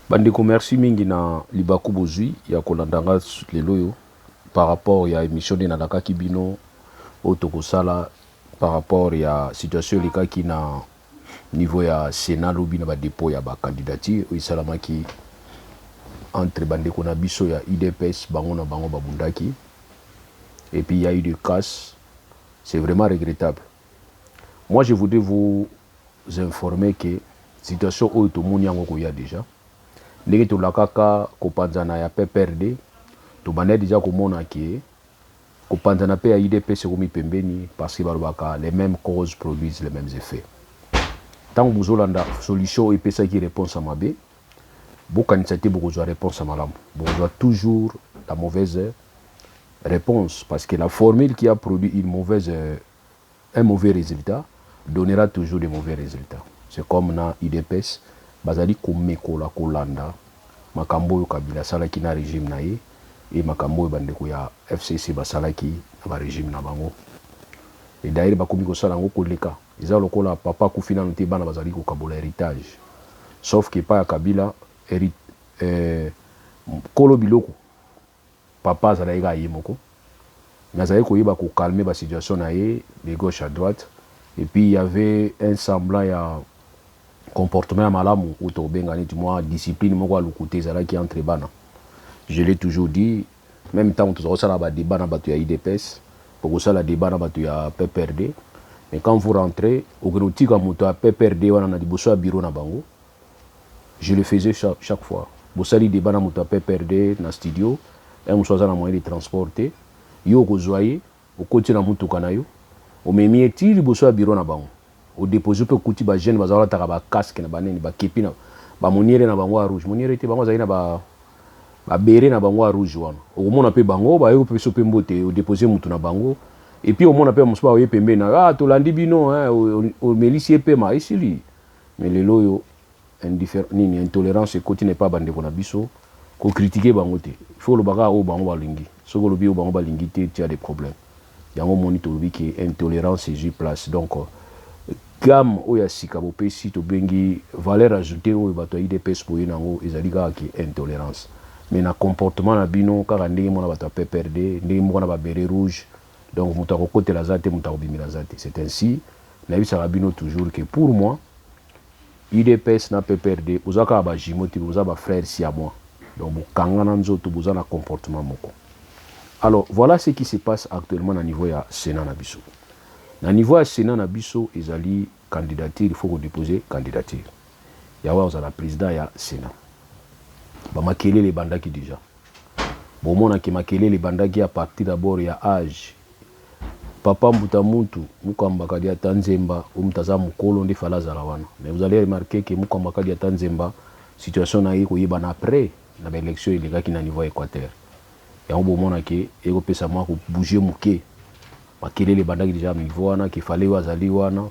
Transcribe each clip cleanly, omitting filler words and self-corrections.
Bandeko merci mingi na libaku bozui ya kolandanga lelo yo par rapport ya émission de Nadaka Kibino Otokosala par rapport ya situation likaki na niveau ya Sénat lobi na ba dépôt ya ba candidature oisalamaki entre bandeko na biso ya IDPS bango na bango babundaki et puis il y a eu des casse. C'est vraiment regrettable. Moi je voudrais vous informer que situation oyo tomoni yango koya déjà ndenge tolakaka kopanzana ya PPRD tobandaki déjà komona ke kopanzana pe ya IDPS komi pembeni parce que balobaka les mêmes causes produisent les mêmes effets. Tant que bozolanda solution epesaki réponse à mabe bokanisa te bokozwa réponse à malamu bokozwa toujours la mauvaise réponse parce que la formule qui a produit un mauvais résultat donnera toujours des mauvais résultats. C'est comme na IDPS bazali komekola kolanda makambo oyo Kabila asalaki na régime na ye et makambo oyo bandeko ya FCC basalaki na ba régime na bango. Et d'ailleurs bakomi kosala yango koleka eza lokola papa akufi nanu te bana bazali kokabola héritage sauf que pa ya Kabila kolo biloko papa azalaki ka ye moko mais azalaki koyeba kokalme ba situation na ye de gauche à droite et puis il y avait un semblant ya comportement ya malamu uto benga neti moi discipline moko alukuta ezalaki entre bana. Je l'ai toujours dit, même temps tout ça ba débat na batu ya IDPS pour que ça la débat na batu ya PPRD, mais quand vous rentrez au groupe moto ya PPRD wana na liboso ya bureau na bango, je le faisais chaque fois. Bosali débat na moto ya PPRD na studio et on soit na moyen de transporter yo kozwaye au côté na mutuka na yo o memi eti liboso ya bureau na bango au déposer pe kuti ba jeune bazala taka ba casque na baneni ba kepi na ba moniere na bango rouge moniere te bango zaina ba bere na bango rouge wana okomona pe bango ba yo pe so pe mbote au déposer mutu na bango et puis omona pe musuba oye pembe na tolandi bino au melisi pe ma isili mais lelo yo nini intolérance côté n'est pas bande na biso ko critiquer bango te il faut le baga o bango balingi soko lobi o bango balingi te tu as des problèmes yango monitor lobi que intolérance est place donc gamme oya sika bopesi to bengi valeur ajoutée oyo bato IDPS boye nango ezali kaka ki intolérance mais na comportement na bino kaka ndenge mona bato PPRD ndenge mona ba beret rouge donc moto akokotela zate moto akobimila zate c'est ainsi na bisaka bino toujours que pour moi IDPS na PPRD ozaka ba jimoti boza ba frère si à moi donc bokangana nzoto boza na comportement moko. Alors voilà ce qui se passe actuellement na niveau ya Sénat na biso. Na niveau ya Sénat na biso ezali candidature il faut déposer candidature yawa ozala président ya Sénat ba makelele bandaki déjà bomona ki makelele bandaki à partir d'abord ya âge papa mbuta muntu mukambaka dia tanzemba umtaza mukolo ndi falaza la wana mais vous allez remarquer que mukambaka dia tanzemba situation na yiko yeba après na élection ilekaki na niveau équateur yango bomona ke eko pesa mwa ko bouger muke makelele bandaki déjà niveau wana ki fallait wazali wana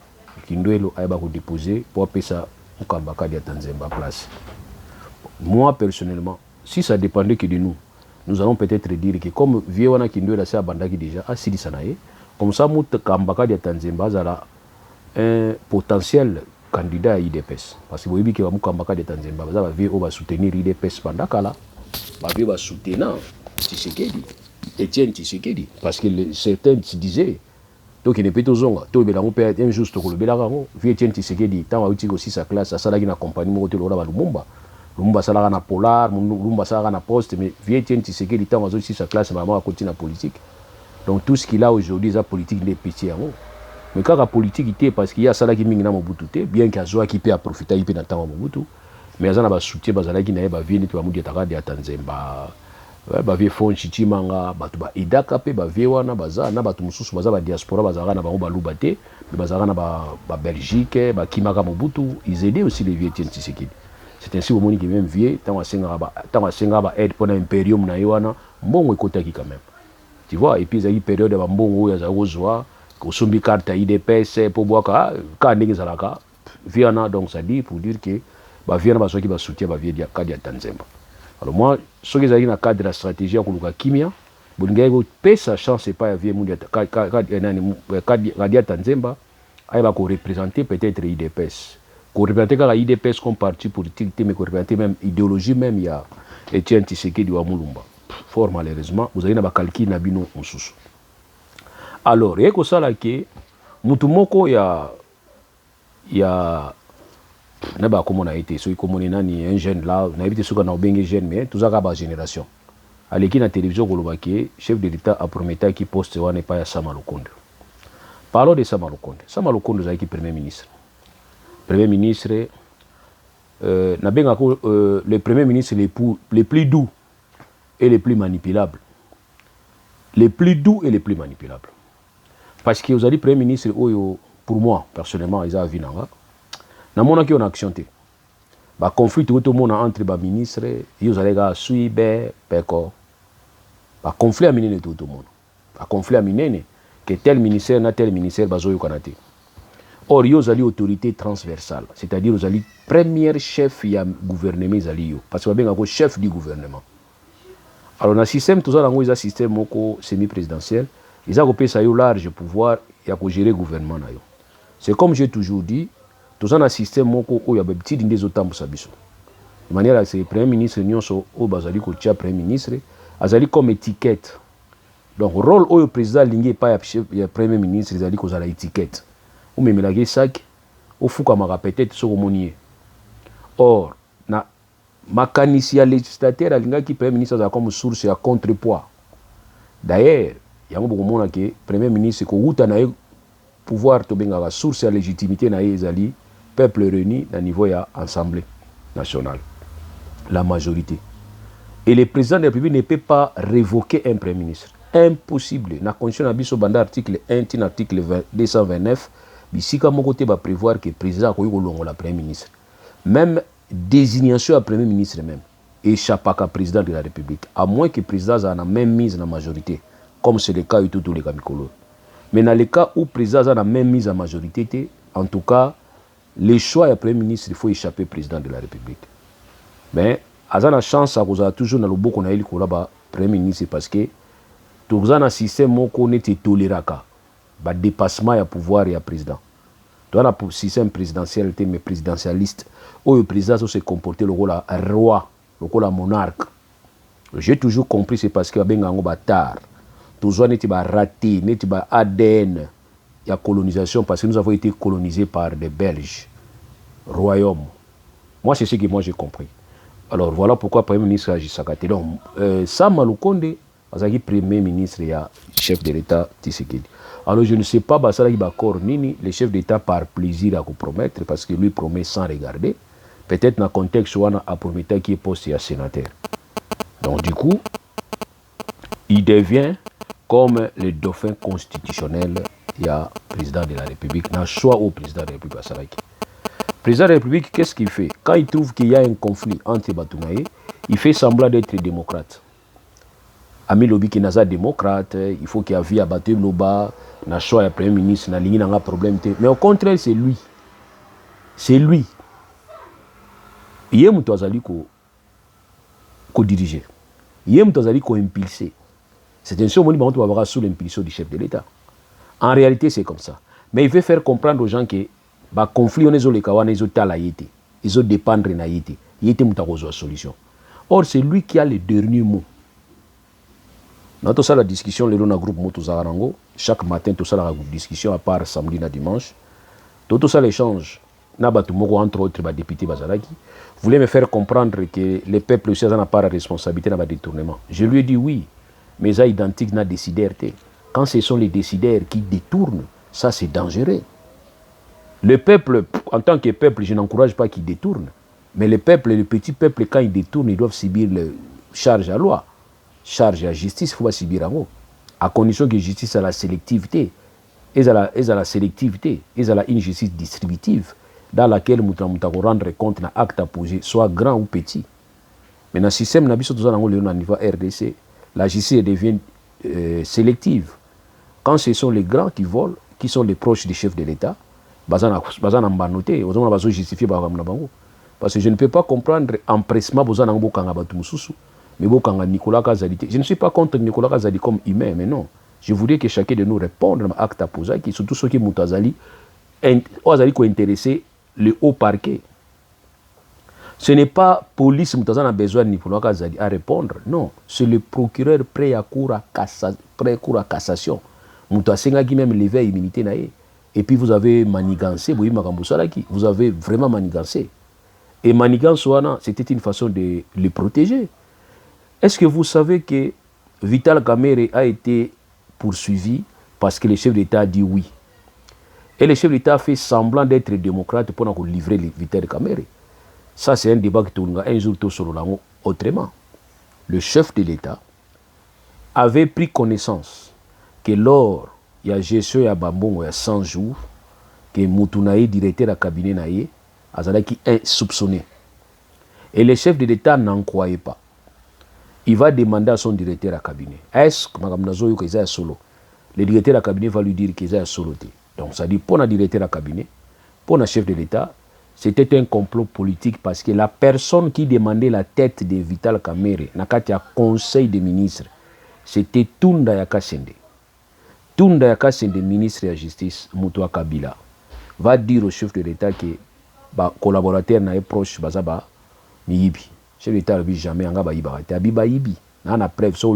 kindwelo ayeba ko déposer pour pesa mukambaka dia tanzemba place. Moi personnellement si ça dépendait que de nous allons peut-être dire que comme vieux wana kindwelo ça bandaki déjà asili sanaye comme ça mukambaka dia tanzemba zala un potentiel candidat à IDPS parce que vous voyez que mukambaka dia tanzemba va vieux on va soutenir IDPS bandakala va vieux va soutenir Tshisekedi Etienne Tshisekedi parce que certains se disaient donc il n'est pas tout zonga to belango pe un juste ko le belango vieux Etienne Tshisekedi tant a uti aussi sa classe ça sala qui na compagnie mo to la Lumumba sala na Polar Lumumba sala na Poste mais vieux Etienne Tshisekedi tant a aussi sa classe maman à continuer la politique donc tout ce qu'il a aujourd'hui la politique des petits en haut mais quand la politique était parce qu'il y a ça là qui mingi na Mobutu bien qu'il a qui peut profiter il peut na temps Mobutu mais azana ba soutien bazala qui na ba vie ni to amudi taka de Tanzemba ba vie fond chichimanga batu ba idaka pe ba vie wana baza na batu mususu baza ba diaspora bazala na bango ba lubate bazala na ba Belgique ba kimaka Mobutu ils aidaient aussi les vieux Etienne Tshisekedi. C'est ainsi au monde qui même vieux tant asenga ba aide pour impérium na wana mbongo ekotaki quand même. Tu vois, et puis il y a une période de mbongo ya zaozwa ko sombi carte IDPS pour boire ka ndenge zalaka viana donc ça dit pour dire que ba viana ba soki ba soutien ba vie dia kadi ya Tanzemba. Alors moi ce que j'ai dans cadre de la stratégie pour le kimia bolinga ko pesa chance pas ya vie mundi kadi ya Tanzemba ay ba ko représenter peut-être IDPS représenter la IDPS comme parti politique, mais représenter même idéologie même, il y a Etienne Tshisekedi wa Mulumba. Fort malheureusement, vous avez un calcul na bino sous. Alors, il y a que ça là que mutumoko ya n'a comment on a été, so comme on est un jeune là, on a été ce qu'on a bien jeune mais tout ça la génération. À l'équipe la télévision Golobake, chef de l'État a promis qui poste wa n'est pas Sama Lukonde. Parlons de Sama Lukonde. Sama Lukonde est premier ministre. Premier ministre le premier ministre les plus doux et les plus manipulables. Les plus doux et les plus manipulables. Parce que vous avez dit premier ministre, pour moi, personnellement, ils ont vu nanga. Dans mon qui on a actionné. Bah conflit tout le monde entre les ministres, ils ont suivi, peko. Bah conflit à miner tout le monde. Bah conflit à miner que tel ministère n'a tel ministère bazo yo kanate. Or ils ont autorité transversale, c'est-à-dire ils ont premier chef du gouvernement parce que bien chef du gouvernement. Alors dans le système tout ça dans un système semi-présidentiel. Ils ont un large pouvoir et à gérer le gouvernement. C'est comme j'ai toujours dit, tout ça dans un système où il y a des petits des autres de manière à ce que le Premier ministre au Bazali le Premier ministre, Azali comme étiquette. Donc le rôle où le président n'est pas le Premier ministre, il a l'étiquette. Ou même la sac, ou fou comme peut-être sur le monier. Or, na mécanicien législateur, il qui Premier ministre a comme source à contrepoids. D'ailleurs, il y a beaucoup de monde qui Premier ministre qui a pouvoir de la source à légitimité na ezali peuple réuni à niveau ya assemblée nationale, la majorité. Et le président de la République ne peut pas révoquer un Premier ministre. Impossible. Dans la constitution de banda article 1, article 229, ici comme côté va prévoir que le président a la Premier ministre. Même désignation à Premier ministre même échappe à président de la République, à moins que le président ait la même mise dans la majorité, comme c'est le cas de tous les cas Mikolo. Mais dans le cas où le président a la même mise en majorité, en tout cas, les choix du Premier ministre, il faut échapper au président de la République. Mais, à la chance, ça vous a toujours dans le beau qu'on a eu le Premier ministre parce que tout ça dans un système où est toléré, le dépassement du pouvoir et du président. Dans un système présidentiel, mais présidentialiste, où le président se comporter le rôle de roi, le rôle de monarque. J'ai toujours compris c'est parce qu'il y a un bâtard. Tout ça n'est pas raté, n'est pas ADN. Il y a colonisation parce que nous avons été colonisés par des Belges. Royaume. Moi, c'est ce que moi j'ai compris. Alors voilà pourquoi le Premier ministre agit Sakate. Donc, Sama Lukonde, le Premier ministre et chef de l'État Tshisekedi. Alors je ne sais pas, le chef d'État par plaisir à vous promettre, parce que lui promet sans regarder. Peut-être dans le contexte où on a promis qu'il est posté à sénateur. Donc du coup, il devient comme le dauphin constitutionnel, il y a le président de la République, dans le choix au président de la République. Le président de la République, qu'est-ce qu'il fait? Quand il trouve qu'il y a un conflit entre Batounaye, il fait semblant d'être démocrate. Ami Lobi qui n'est démocrate, il faut qu'il y ait vie à battre Loba, dans le choix du Premier ministre, dans il y a un problème. Mais au contraire, c'est lui. C'est lui. Il y a un qui dirige. Il y a un qui impulsé. C'est un seul moment où on va sous l'impulsion du chef de l'État. En réalité, c'est comme ça. Mais il veut faire comprendre aux gens que le conflit, on est les kawana, ils ont talaïté, ils ont dépendre de l'aïté. Il y a une solution. Or, c'est lui qui a le dernier mot. Dans tout ça, la discussion, le groupe Motozarango, chaque matin, tout ça, la discussion, à part samedi et dimanche, tout ça, l'échange, entre autres, les députés Bazalaki, voulait me faire comprendre que le peuple aussi n'a pas la responsabilité dans le détournement. Je lui ai dit oui, mais ça identique n'a décideur. Quand ce sont les décideurs qui détournent, ça c'est dangereux. Le peuple, en tant que peuple, je n'encourage pas qu'il détourne. Mais le peuple, le petit peuple, quand ils détournent, ils doivent subir le charge à loi. Charge à justice, il faut pas subir en haut. À condition que la justice a la sélectivité. Et à la sélectivité, et à la injustice distributive, dans laquelle nous devons rendre compte d'un acte à poser, soit grand ou petit. Mais dans le système, au niveau RDC, la justice devient sélective. Quand ce sont les grands qui volent, qui sont les proches des chefs de l'État, parce que je ne peux pas comprendre empressement mais Nicolas Kazadi. Je ne suis pas contre Nicolas Kazadi comme humain, mais non. Je voudrais que chacun de nous réponde à l'acte à poser, surtout ceux qui sont intéressés le haut parquet. Ce n'est pas police qui a besoin à répondre. Non, c'est le procureur prêt à cour à cassation. Moutasenga qui même levé immunité naïe. Et puis vous avez manigancé, vous avez vraiment manigancé. Et manigance, c'était une façon de le protéger. Est-ce que vous savez que Vital Kamerhe a été poursuivi parce que le chef d'État a dit oui? Et le chef d'État a fait semblant d'être démocrate pour livrer Vital Kamerhe. Ça, c'est un débat qui tourne un jour autrement. Le chef de l'État avait pris connaissance que lors il y a gestion à Bambongo il y a 100 jours, que Moutunaï, directeur de cabinet naïe, qui est soupçonné. Et le chef de l'État n'en croyait pas. Il va demander à son directeur de cabinet. Est-ce que le directeur de cabinet va lui dire qu'il est solo? Donc ça dit, pour le directeur de cabinet, pour le chef de l'État, c'était un complot politique parce que la personne qui demandait la tête de Vital Kamerhe, dans le conseil des ministres, c'était Tunda Yakasende. Tunda Yakasende, ministre de la Justice, Moutoua Kabila, va dire au chef de l'État que les collaborateurs sont proches de Miyibi. Le chef de l'État ne dit jamais que Abiba Yibi. On a preuve sur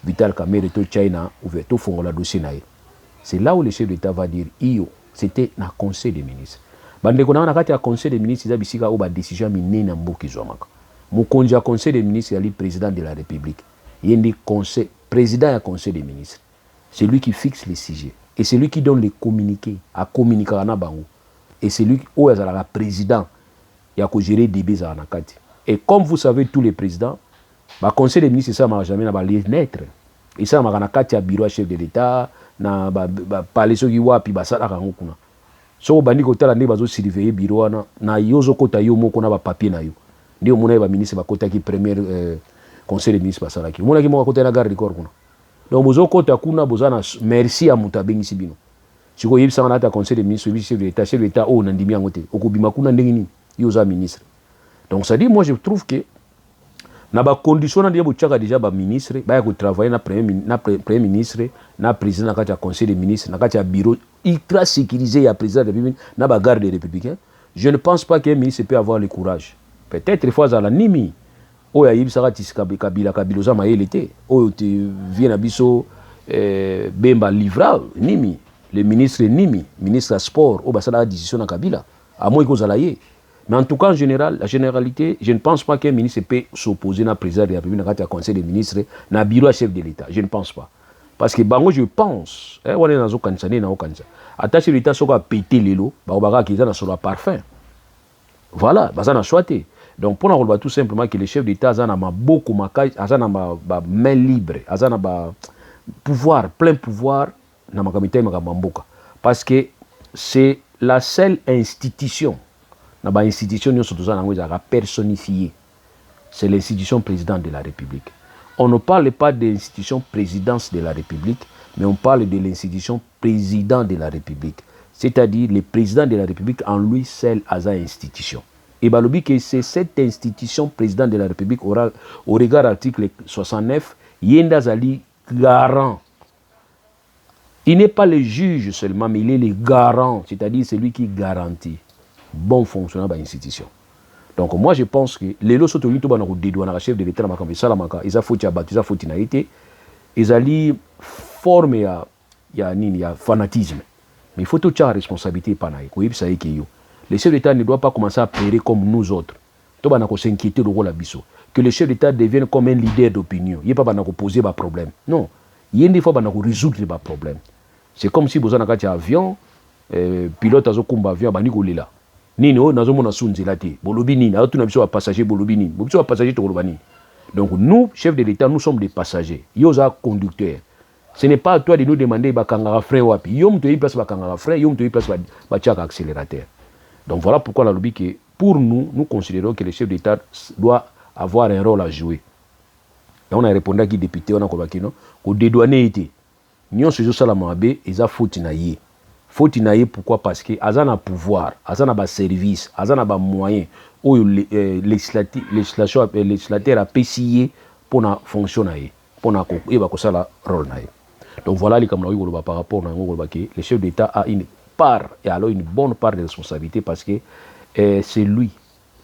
Vital Kamerhe to China ouvert tout fond la dossier. C'est là où le chef de l'État va dire c'était dans le conseil des ministres. Bandeko na nakati ya conseil des ministres izabisika oba décision minene mboki zwamaka. Mukonji ya conseil des ministres yali président de la République. Yendi conseil président ya conseil des ministres. C'est lui qui fixe les sujets et c'est lui qui donne les communiqués à communiquer na bango. Et c'est lui qui est président ya ko gérer débat za nakati. Et comme vous savez tous les présidents, ba conseil des ministres ça m'a jamais na ba lettre. Et ça m'a nakati ya bureau chef de l'État na ba palais soki wapi ba sala kango kuna. So bandi kotala ndé bazo surveiller bureau na yozo kota yo moko na ba papier na yo. Ndio mona ba ministre ba kota ki premier conseil des ministres basala ki. Mona ki mo kota na garde corps kuna. Donc bozo kota kuna bozana merci à mutabengi sibino. Siko yebisa na ta conseil des ministres chef de l'État o na ndimi yangote. Okobima kuna ndenge nini yo za ministre. Donc ça dit moi je trouve que na ba condition na ndiye chaka déjà ba ministre ba ya ko travailler na premier ministre na président na kati ya conseil des ministres na kati ya bureau ultra sécurisé ya président de la République na ba garde des républicains. Je ne pense pas qu'un ministre peut avoir le courage. Peut-être fois à la nimi o ya yibisaka tisika kabila za maélité o te vient na biso bemba livra nimi le ministre nimi ministre à sport o basala décision na kabila à moins que zalaye. Mais en tout cas, en général, la généralité, je ne pense pas qu'un ministre peut s'opposer à la président de la République, dans le conseil des ministres, dans le bureau chef de l'État. Je ne pense pas. Parce que bango, je pense, on est dans un cancer, dans un cancer. Attaché l'État, ça va péter les lots, on va qu'il y a sur le parfum. Voilà, ça n'a choisi. Donc, pour nous, tout simplement que le chef d'État a beaucoup de main libre, a pouvoir, plein pouvoir, dans le comité de Mamboka. Parce que c'est la seule institution. L'institution personnifiée. C'est l'institution présidente de la République. On ne parle pas de l'institution présidence de la République, mais on parle de l'institution président de la République. C'est-à-dire le président de la République en lui seul à sa institution. Et balobi que c'est cette institution président de la République au regard de l'article 69, Yenda Zali garant. Il n'est pas le juge seulement, mais il est le garant, c'est-à-dire celui qui garantit bon fonctionnement de l'institution. Donc moi je pense que les lois sont tous les chef de l'État ils ont foutu à battre, ils ont foutu na été, ils ont formé ya fanatisme. Mais il faut toute la responsabilité par naï. Le chef d'État ne doit pas commencer à pleurer comme nous autres. Tout le monde s'inquiéter de rôle biso. Que le chef d'État devienne comme un leader d'opinion. Il n'y a pas de poser des problèmes. Non, il y a des fois de résoudre des problèmes. C'est comme si vous avez un avion, pilote a un avion, il là. Nini o nazomona sunzela te bolobi nini a tuna biso ba passager bolobi nini biso ba passager to boloba nini. Donc nous chefs de l'État nous sommes des passagers yo za conducteurs. Ce n'est pas à toi de nous demander ba kangara frein wapi yo mto yi place ba kangara frein yo mto yi place ba tchaka accélérateur. Donc voilà pourquoi la lobby que pour nous considérons que le chef d'État doit avoir un rôle à jouer. Et on a répondu à qui député on a convaincu non ko dédouaner été nyon se sala mabe eza faute na ye. Faut inaye pourquoi parce que azana pouvoir azana ba service azana ba moyen ou législateur a PCI pour na fonctionner pour na ko e ba ko sala rôle na. Donc voilà les comme par rapport na ngolo ba que le chef d'État a une part, et alors une bonne part de responsabilité parce que c'est lui,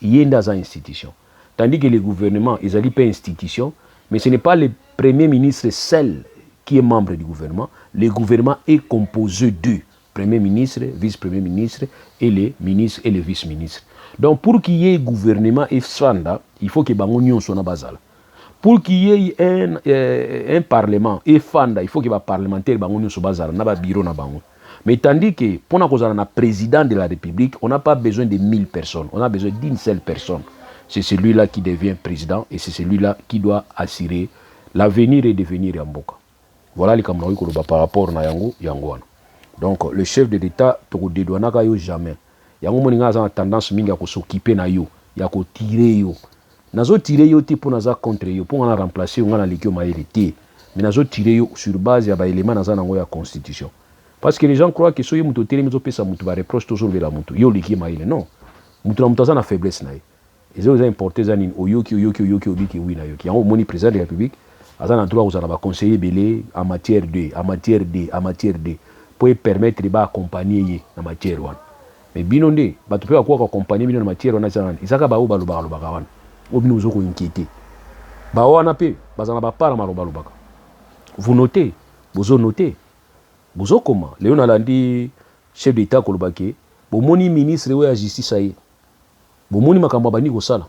il est dans une institution. Tandis que les gouvernements, ils n'ont pas institution, mais ce n'est pas le premier ministre seul qui est membre du gouvernement. Le gouvernement est composé de premier ministre, vice-premier ministre et les ministres et les vice-ministres. Donc pour qu'il y ait gouvernement et fanda, il faut que l'union soit basale. Pour qu'il y ait un parlement et fanda, il faut que les parlementaires soient basales, na bureau na bango. Mais tandis que pour un président de la République, on n'a pas besoin de 1000 personnes, on a besoin d'une seule personne. C'est celui-là qui devient président et c'est celui-là qui doit assurer l'avenir et devenir Yamboka. Voilà les camarades par rapport à Yango. Donc le chef de l'État, tu dédouanaka yo jamais. Yango moninga a tendance minga ko s'occuper na yo, ya ko tirer yo. Nazo tirer yo te pour naza contre yo, pour na remplacer yo na likyo maérité. Mais nazo tirer yo sur base ya ba élément naza nango ya constitution. Parce que les gens croient que soyez muto télé mezo pesa muto ba reproche toujours vers la muto. Yo likyo maérité non. Muto na muto na faiblesse na ye. Ils ont importé ça au yoki oui na yoki. Yango moni président de la République aza na droit aux conseiller belé en matière de pour permettre de accompagner en matière 1. Mais binonde bato pe akwa accompagner bino en matière 1 ça isaka ba oba lobaka wana. Obino zo ko inquiéter. Ba wana pe bazana ba para maloba lobaka. Vous notez, vous notez. Vous comment Léon Alandi chef d'état kolobake, bo moni ministre de la justice aye. Bo moni makambo bani ko sala.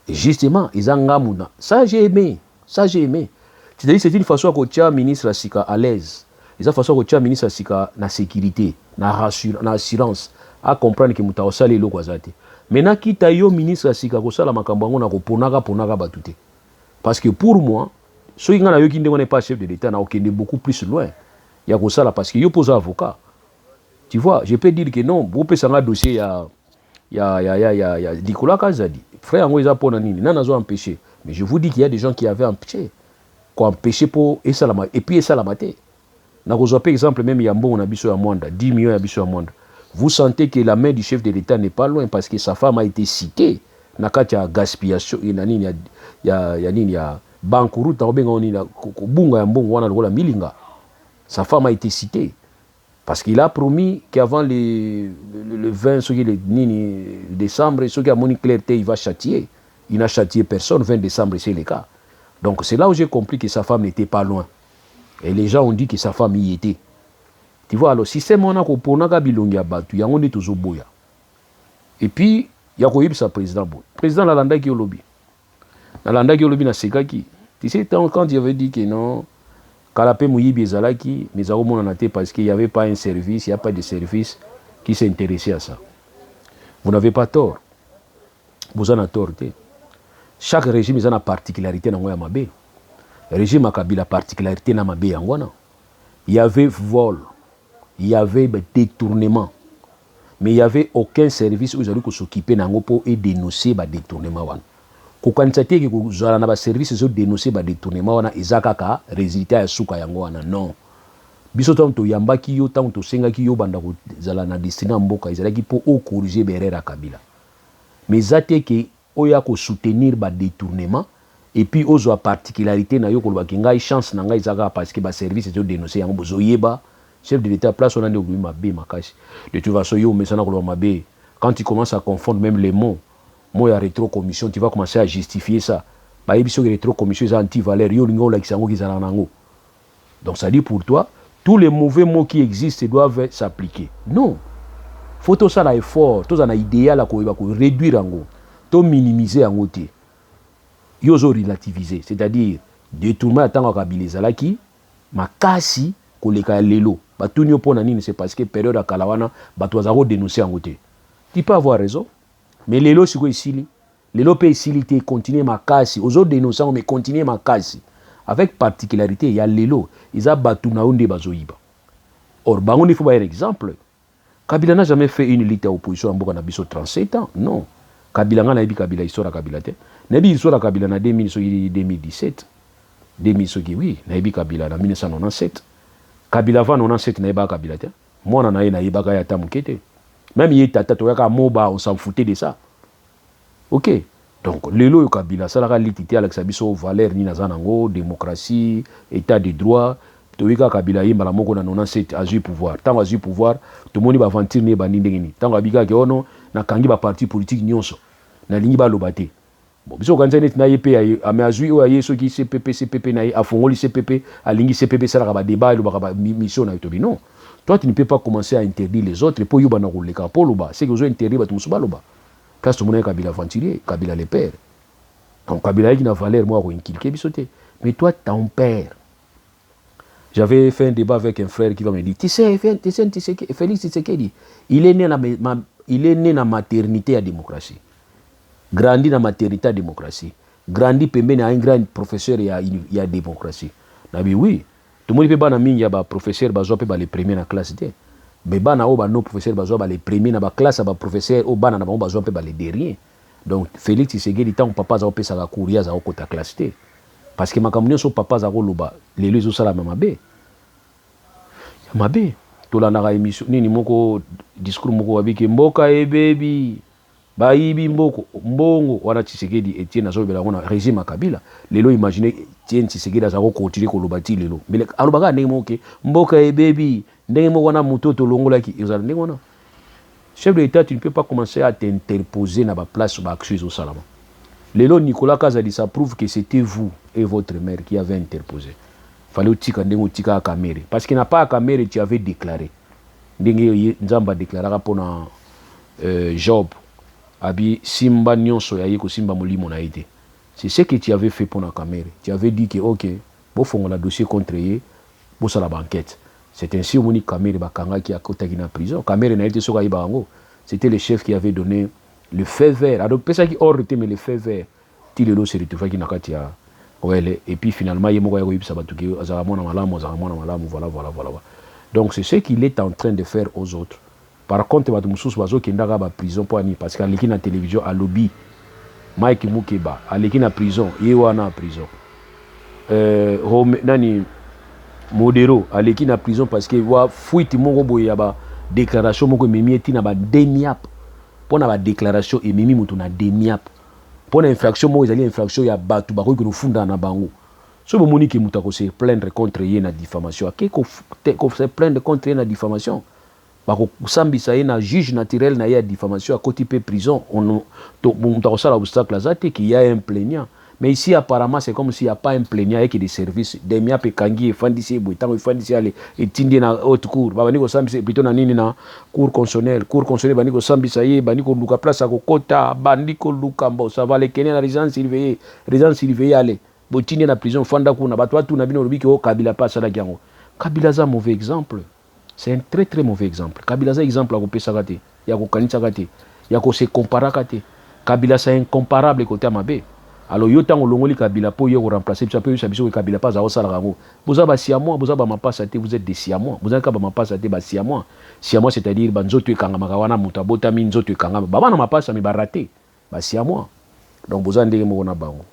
Et justement, ils ont ngamuna. Ça j'ai aimé. C'est-à-dire c'est une façon que tu as ministre Sika à l'aise. Ils ont façon que tu as ministre Sika na sécurité, na assurance, à comprendre que muta osale lo kwazate. Maintenant kita yo ministre Sika ko sala makambo ngo na ko ponaka batute. Parce que pour moi, ceux qui ngana yo ki ndengone pas chef de l'État na okende beaucoup plus loin. Ya ko sala parce que yo pose avocat. Tu vois, je peux dire que non, vous pouvez un dossier ya Nicolas Kazadi. Frère Angoïza Ponanini, n'a pas empêché. Mais je vous dis qu'il y a des gens qui avaient empêché. Quoi empêché pour et puis ça la maté. N'a pas par exemple même Yambo on a biso à Mwanda, 10 millions à biso à Mwanda. Vous sentez que la main du chef de l'État n'est pas loin parce que sa femme a été citée. Nakati ya gaspillation, ya bankuru ta obenga oni na bunga ya mbongo wana lokola milinga. Sa femme a été citée. Parce qu'il a promis qu'avant le 20 décembre, ceux qui a moni clarté, il va châtier. Il n'a châtié personne, 20 décembre, c'est le cas. Donc c'est là où j'ai compris que sa femme n'était pas loin. Et les gens ont dit que sa femme y était. Tu vois, alors, si c'est mon akoponaka bilongi abatu, il y a un toujours boya. Et puis, il y a un président boya. Président Lalanda qui est au lobby. Lalanda qui est au lobby, na sekaki. Tu sais, quand il avait dit que non, Kalapé Mouyibi Zalaki, mais parce qu'il n'y avait pas un service, il n'y a pas de service qui s'intéressait à ça. Vous n'avez pas tort. Vous en avez tort. Chaque régime a une particularité dans le régime a une particularité dans le il y avait vol, il y avait détournement, mais il n'y avait aucun service où ils allaient s'occuper pour dénoncer le détournement. Quand on a un service qui dénoncer le détournement, il y a un résultat de non. Biso tanto yambaki yo tanto sengaki yo banda ko zala na destina mboka ezalaki po o corriger berera Kabila. Mais zate ke oya ko soutenir ba détournement et puis ozo particularité na yo ko lobaki ngai chance na ngai zaka parce que ba service zo dénoncer yango bozoyeba chef de l'état place on a ndé mabe makashi. De toute façon yo mesana ko mabe quand tu commences à confondre même les mots ya rétro-commission tu vas commencer à justifier ça. Ba yebiso que rétro-commission est anti-valeur yo lingo la kisango kizala nango. Donc ça dit pour toi tous les mauvais mots qui existent doivent s'appliquer. Non. Faut tout ça l'effort, tout ça un idéal à réduire en gros, tout minimiser en gros. Yozo relativiser, c'est-à-dire détournement à tant Kabila zalaki, makasi koleka lelo. Batu nyo pona nini c'est parce que période à Kalawana, batu azaro dénoncer en gros. Tu peux avoir raison, mais lelo c'est quoi ici? Lelo peut ici continuer makasi, aux autres dénonçants mais continuer makasi. Avec particularité, il y a l'élo. Ils ont battu naonde bazoïba. Or, il faut un exemple. Kabila n'a jamais fait une lutte à opposition en Boka Nabiso 37 ans. Non. Kabila n'a pas Kabila histoire Kabila. N'a pas histoire Kabila en 2017. 2017, oui. N'a pas Kabila en 1997. Kabila avant 1997 n'a pas Kabila. Moi, on a pas Kabila Tamukete. Même il y a Tatoyaka Moba, on s'en foutait de ça. Ok. Donc, l'élo Kabila, ça la réalité avec sa biso valeur ni nazanango, démocratie, état de droit, Toika Kabila yimba la moko na 97 azui pouvoir. Tant azui pouvoir, tout le monde va ventir ne bandi ndengeni. Tant abika ke ono na kangi ba parti politique nyonso. Na lingi ba lobate. Bon, biso kanza net na yepe ya ame azui o aye soki CPP na ye afongoli CPP, alingi CPP sala ba débat lo ba mission na yotobi non. Toi tu ne peux pas commencer à interdire les autres pour yoba na roleka pour loba. C'est que vous interdire ba tout musuba loba. Parce que tout le monde Kabila ventilier, Kabila les pères. Donc Kabila qui n'a valeur moi ko inculquer bisoté. Mais toi ton père. J'avais fait un débat avec un frère qui va me dire, tu sais, Félix Tshisekedi, il est né dans la maternité à démocratie. Grandi dans la maternité à démocratie. Grandi pembe un grand professeur et à démocratie. Nabi oui, tout le monde peut pas na mingi ba professeur ba zope ba les premiers na classe té. Mais ba na o ba no professeur ba zope ba les premiers na ba classe ba professeur o ba na ba zope ba les derniers. Donc Félix Tshisekedi tant papa za opesa ka courir za okota classe té. Parce que ma communion so papa za loba les les osala mamabe. Mabe to la naka émission nini moko discours moko wabiki mboka e baby bayibi mbongo wana Tshisekedi Etienne azobela ngona régime Kabila lelo imaginer Etienne Tshisekedi azako continuer ko lobati lelo mais alobaka ndenge moke mboka e baby ndenge moko wana mutoto longolaki ezala ndenge wana chef de l'état tu ne peux pas commencer à t'interposer na ba place ba accuse au salama lelo Nicolas Kazadi ça prouve que c'était vous et votre mère qui avez interposé. Fallait tika ndengo tika à Kamere parce qu'il n'a pas à Kamere tu avais déclaré ndenge nzamba déclarera pour Job abi simba nyonso ya yiko simba molimo na été c'est ce que tu avais fait pour na Kamere tu avais dit que OK bo fongola dossier contre ye bo sala banquette c'est ainsi au moni Kamere bakanga qui a kotaki na prison Kamere na été soka ibango c'était le chef qui avait donné le feu vert alors pesa qui hors mais le feu vert tilelo c'est retrouvé qui nakati ya ouais, et puis finalement, il voilà. Donc c'est ce qu'il est en train de faire aux autres. Par contre, il y a qui en prison parce qu'il y a la télévision à lobby. Mike Mukeba, il y a la prison, il y a la prison. Nani Modero, il y a la prison parce qu'il y a fuite la déclaration moko mimi tina ba demiap. Pour la déclaration et mimi mutuna demiap. Pour l'infraction, moi, ils infraction, il y a battu, bah, que nous fondons dans bango. Ce moment qui m'a se plaindre contre y na diffamation. Qu'est-ce qu'on se plaindre contre y na diffamation? Bah, qu'on sambi ça y na juge naturel na y a diffamation à côté de prison. On a ça l'obstacle là, c'est qu'il y a un plaignant. Mais ici, apparemment, c'est comme s'il n'y a pas un plaignant et qu'il y a des services. Des miens pe kangi et fandisi boitan et fandisi aller et tindi na haute cour. Bah, baniko sambi c'est plutôt na nini na cour constitutionnelle. Cour constitutionnelle baniko sambi ça y est, baniko luka place à kota, baniko luka mbo. Ça va les kenner na résidence surveillée aller. Botini na prison fanda kuna. Bah, toi tout na bino rubi que oh Kabila pas ça la gango. Kabila za mauvais exemple. C'est un très très mauvais exemple. Kabila za exemple à kopesa kate, ya ko kanisa kate, ya ko se compara kate. Kabila c'est incomparable côté Mabe. Alors yo tango longoli Kabila po yo remplacer ça peut ça biso Kabila pas za sala rango. Boza ba siamois, boza ba mapasa te, vous êtes des siamois. Boza ka ba mapasa te ba siamois. Siamois c'est-à-dire banzoto ekanga makawana mutabota minzoto ekanga. Baba na mapasa mi baraté. Ba siamois. Donc boza ndenge mo na bango.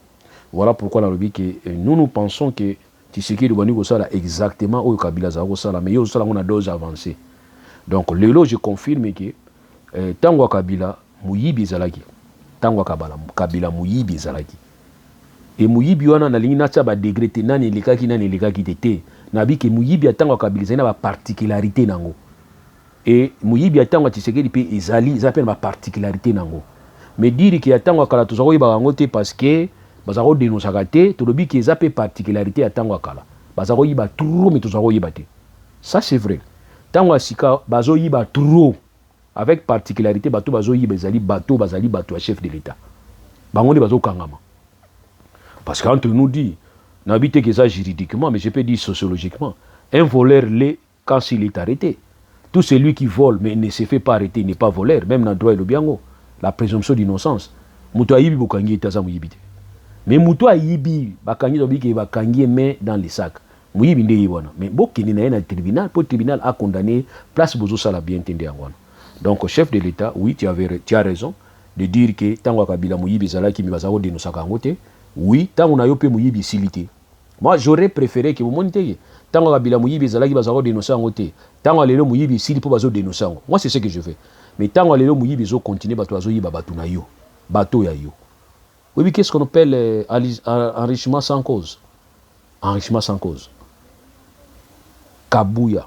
Voilà pourquoi la lobi que nous pensons que Tshisekedi bani ko sala exactement au Kabila za ko sala mais yo sala on a dose avancée. Donc lelo je confirme que tango Kabila muyibi ezalaki. Tango Kabila muyibi ezalaki. Et muyibi wana na lingi nacha ba degré te nani lekaki tete nabi ke muyibi atango Kabila zena ba particularité nango et muyibi atango Tshisekedi pe ezali za pe ba particularité nango mais dire que atango kala tozako yiba yango te parce que bazako dénoncer te to lobi ke za pe particularité atango kala bazako yiba trop mais tozako yiba te ça c'est vrai tango asika bazo yiba trop avec particularité bato bazo yiba ezali bato bazali bato a chef de l'état bango ni bazo kangama. Parce qu'entre nous dit, n'habite que ça juridiquement, mais je peux dire sociologiquement, un voleur l'est quand il est arrêté. Tout celui qui vole mais ne se fait pas arrêter n'est pas voleur, même dans le droit et le biango. La présomption d'innocence. Mouto ayibi bokangi etaza muyibite. Mais mouto ayibi bakangi dobi ke bakangi main dans les sacs. Muyibi nde yibona. Mais bokeni na le tribunal, pour le tribunal a condamné place bozo sala bien tende angwana. Donc chef de l'État, oui, tu as raison de dire que tango Kabila muyibi zalaki mi bazako dénoncer kangote. Oui, tant on a eu muyibi silité. Moi, j'aurais préféré que vous montiez. Tant on a bila muyibi zalaki bazaro dénoncer en côté. Tant on a le muyibi sili pour bazo dénoncer. Moi, c'est ce que je fais. Mais tant on a le muyibi zo continuer bato bazo yiba bato na yo. Bato ya yo. Oui, qu'est-ce qu'on appelle enrichissement sans cause? Enrichissement sans cause. kabuya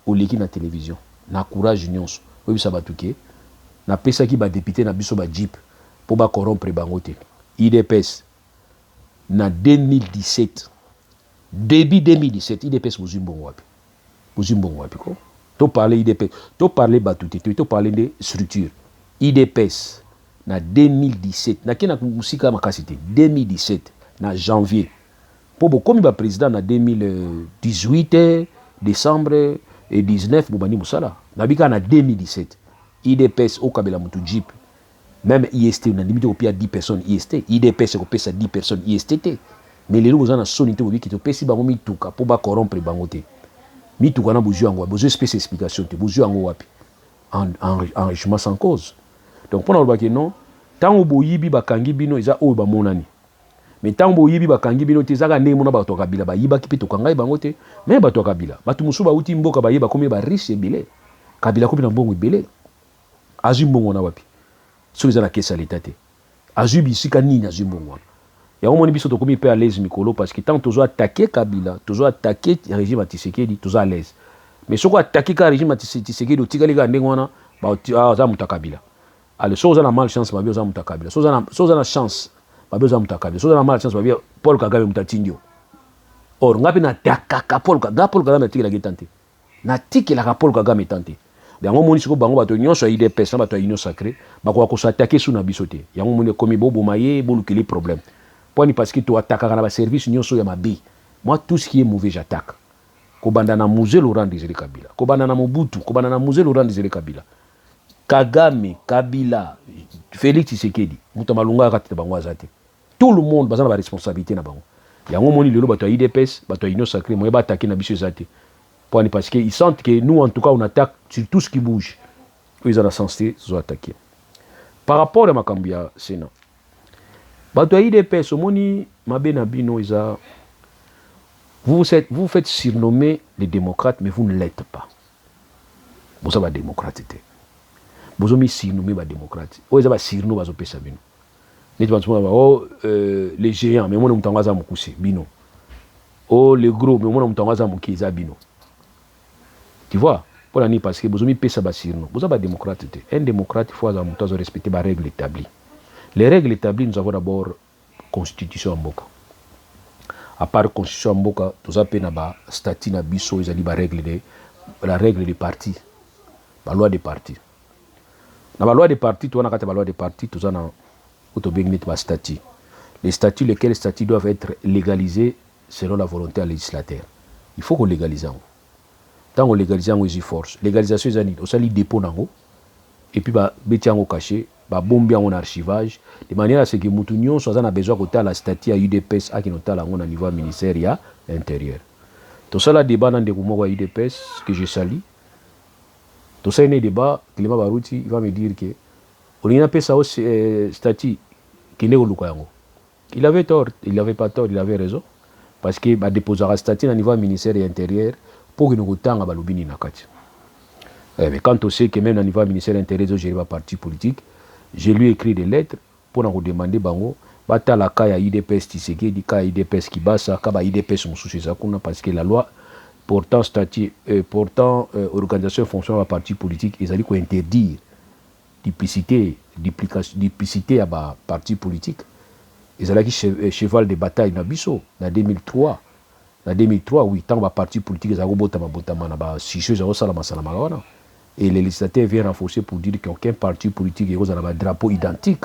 oleki na télévision na courage nyonso oyebisa bato ke napesaki badepute na biso bajip mpo bacorrompre bango te. IDPS na 2017 début 2017 IDPS bozwi mbongo wapi ko to parler IDPS to parler bato te to parler de structure. IDPS na 2017 nake na musika makasi te 2017 na janvier mpo bokomi baprésident na 2018 décembre et 19 bobandi mosala nabika na 2017 IDPS okabela mutu jip même IST na limite kopia 10 personnes IST IDPS kopesa 10 personnes IST te mais lelo boza na soni te bobiki topesi bango mituka mpo bacorrompre bango te mituka na bozwi yango bozwi espèce explication te bozwi yango wapi enrichissement sans cause. Donc mpona olobaki non ntango boyibi bakangi bino eza oyo bamonani mais ntango boyibi bakangi bino te ezaka ndenge mona bato ya kabila bayibaki mpe tokangai bango te me bato ya kabila bato mosusu bauti mboka bayeba komi bariche ebele kabila komi na mbongo ebele azwi mbongo wana wapi soki eza na kesa ya leta te azwi bisika nini azwi mbongo wana yango moni biso tokomi mpe à l'aise mikolo parce que tant tozo attaquer kabila tozo attaquer régime ya Tshisekedi tozo à l'aise mais soko attaquer ka régime ya Tshisekedi otikali ka ndenge wana aza moto ya kabila ale so oza na malchance babi oza moto ya kabila so oza na chance babi oza moto ya kabila so oza na malchance babi Paul Kagame moto atindi yo or nga mpe natakaka Paul Kagame atikelaki tante natikelaka Paul Kagame tante yango moni siko bango bato nyonso ya IDPS na bato ya union sacré bakoka kosattake su na biso te yango moni ekomi boboma ye bolukeli problème poni parce que to atakaka na baservice nyonso ya mabe moi tout ce qui est mauvais j'attaque kobanda na Musée Laurent Désiré Kabila kobanda na Mobutu kobanda na Musée Laurent Désiré Kabila Kagame Kabila Félix Tshisekedi mutu malunga kati bango azate tout le monde baza na ba responsabilité na bango yango moni lelo bato ya IDPS bato ya union sacré moye ba attaquer na biso ezate parce qu'ils sentent que nous, en tout cas, on attaque sur tout ce qui bouge. Ils ont la sensité de attaquer. Par rapport à Makambia Sénat, vous vous faites surnommer les démocrates, mais vous ne l'êtes pas. Vous avez démocrate. Vous avez surnommé les démocrates. Vous avez surnommé les les géants, mais moi, je suis bino. Oh, les gros, mais moi, je suis bino. Tu vois, pour la nuit, parce que vous avez payé ça, vous avez démocrate. Un démocrate, il faut respecter les règles établies. Les règles établies, nous avons d'abord constitution en Boka. À part constitution en Boka, nous avons un statut na biso, ils ont la règle des partis, la loi des partis. Dans la loi des partis, tu as la loi des partis, tu as un statut. Les statuts, lesquels statuts doivent être légalisés selon la volonté législative. Il faut qu'on légalise. Tant on légalise en force, légalisation c'est on sali dépôt nango et puis ba betiango caché, ba bombi en archivage de manière à ce que mutunyon soit a besoin de la statut à UDPS à qui notala on a niveau ministériel intérieur. Tout ça là débat dans des mots à UDPS que je salue. Tout ça est débat Clément Barouti il va me dire que on a appelé ça aussi statut qui n'est au Lukayango. Il avait tort, il avait pas tort, il avait raison parce que ba déposer un statut à niveau ministériel intérieur pour que nous ayons un balobini nakati. Mais quand on sait que même au niveau du ministère intérieur, je gère un parti politique, je lui ai écrit des lettres pour nous demander bango bata la kaya IDPS Tshisekedi kaya IDPS Kibasa kaba IDPS mususu zakuna parce que la loi portant statut portant organisation et fonction d'un parti politique ils allaient quoi interdire duplicité à ba parti politique. Ils allaient cheval de bataille na biso na 2003. En 2003, oui, tant que parti politique, et les législateurs viennent renforcer pour dire qu'aucun parti politique n'a un drapeau identique.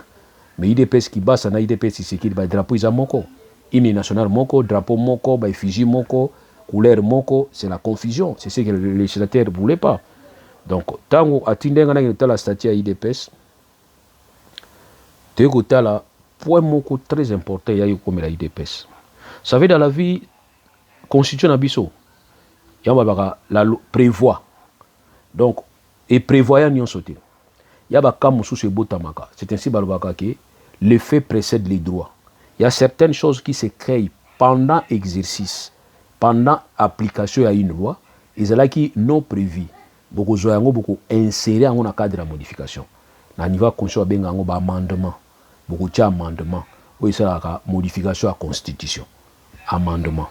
Mais l'IDPS qui bat, c'est l'IDPS qui est un drapeau, il y a moko. Hymne national moko, drapeau moko, effigie moko, couleur moko, c'est la confusion. C'est ce que les législateurs ne voulaient pas. Donc, tant que la statue à l'IDPS, tu as un point moko très important, il y a eu comme la IDPS. Ça veut dans la vie, constitution nabiso la prévoit donc et prévoyant n'y sauté yaba kam sous ce botamaka c'est ainsi balbaka que le fait précède les droits. Il y a certaines choses qui se créent pendant exercice pendant application à une loi et c'est là qui non prévu beaucoup zoyango beaucoup insérer en un cadre de modification na niveau constitution benga ngo ba amendement beaucoup de amendement ou ça la modification à constitution amendement.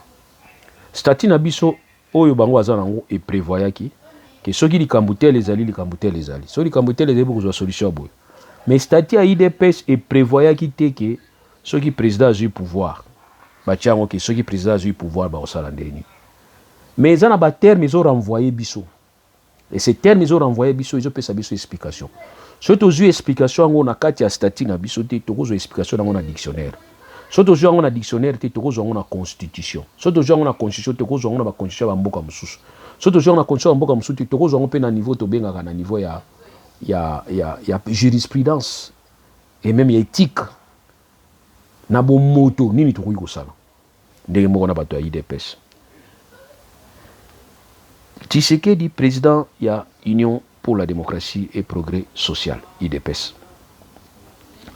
Statut Nabiso oyo bango aza nango et prévoyaki que soki likambo te ezali likambo te ezali soki likambo te ezali bokozwa solution boye mais statut ya IDPS et prévoyaki te que soki président azwi pouvoir batia yango ke soki président azwi pouvoir bakosala ndeni mais eza na baterme ezorenvoye biso et ces termes ezorenvoye biso ezopesa biso explication soki tozwi explication yango na kati ya statut na biso te tokozwa explication yango na dictionnaire soki tozwi yango na dictionnaire te tokozwa yango na constitution soki tozwi yango na constitution te tokozwa yango na baconstitution ya bamboka mosusu soki tozwi yango na constitution ya bamboka mosusu te tokozwa yango mpe na niveau tobengaka na niveau ya jurisprudence et même ya éthique na bomoto nini tokoki kosala ndenge moko na bato ya IDPS. Tshisekedi président ya Union pour la démocratie et progrès social IDPS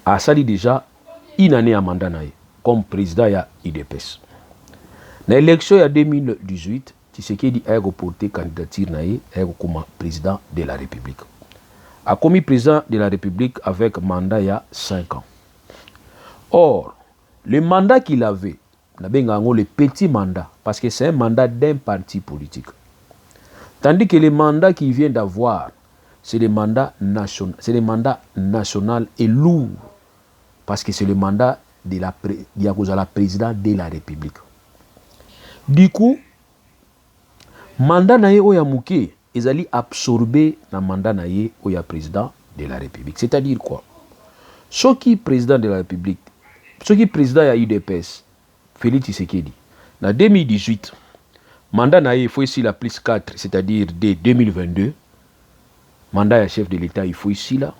asali déjà une année à mandat naye comme président ya IDPS. Na élection ya 2018 Tshisekedi a reporté candidature naye comme président de la République. A commis président de la République avec mandat il y a 5 ans. Or, le mandat qu'il avait, le petit mandat, parce que c'est un mandat d'un parti politique. Tandis que le mandat qu'il vient d'avoir, c'est le mandat national. C'est le mandat national et lourd, parce que c'est le mandat de la président de la République. Du coup, mandat naye oya muke, ils allaient absorber le mandat naye oya président de la République. C'est-à-dire quoi? Ce qui président de la République, ce qui président ya UDPS, Félix Tshisekedi, en 2018, mandat naye il faut ici la plus 4, c'est-à-dire dès 2022, mandat ya chef de l'État il faut ici là.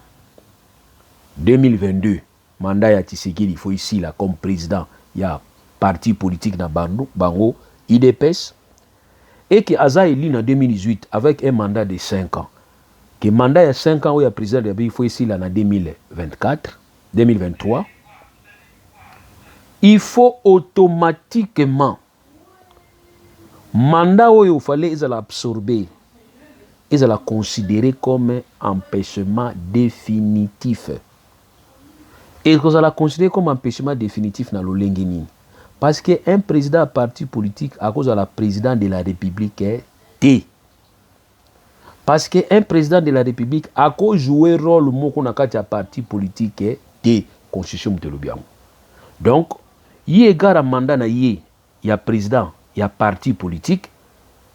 2022, mandat ya Tshisekedi il faut ici là comme président ya parti politique na bango UDPS. Et que Aza élu en 2018 avec un mandat de 5 ans. Que mandat de 5 ans où il y a président de la République, il faut ici là en 2024, 2023. Il faut automatiquement mandat où il fallait l'absorber, ils la considérer comme empêchement définitif. Et que ça la considérer comme empêchement définitif dans le Lengeni. Parce qu'un président à parti politique, à cause de la présidente de la République, est T. Parce qu'un président de la République, à cause de jouer rôle dans le parti politique, est T. Constitution de l'Obiam. Donc, il y a un mandat, il y a président, il y a parti politique,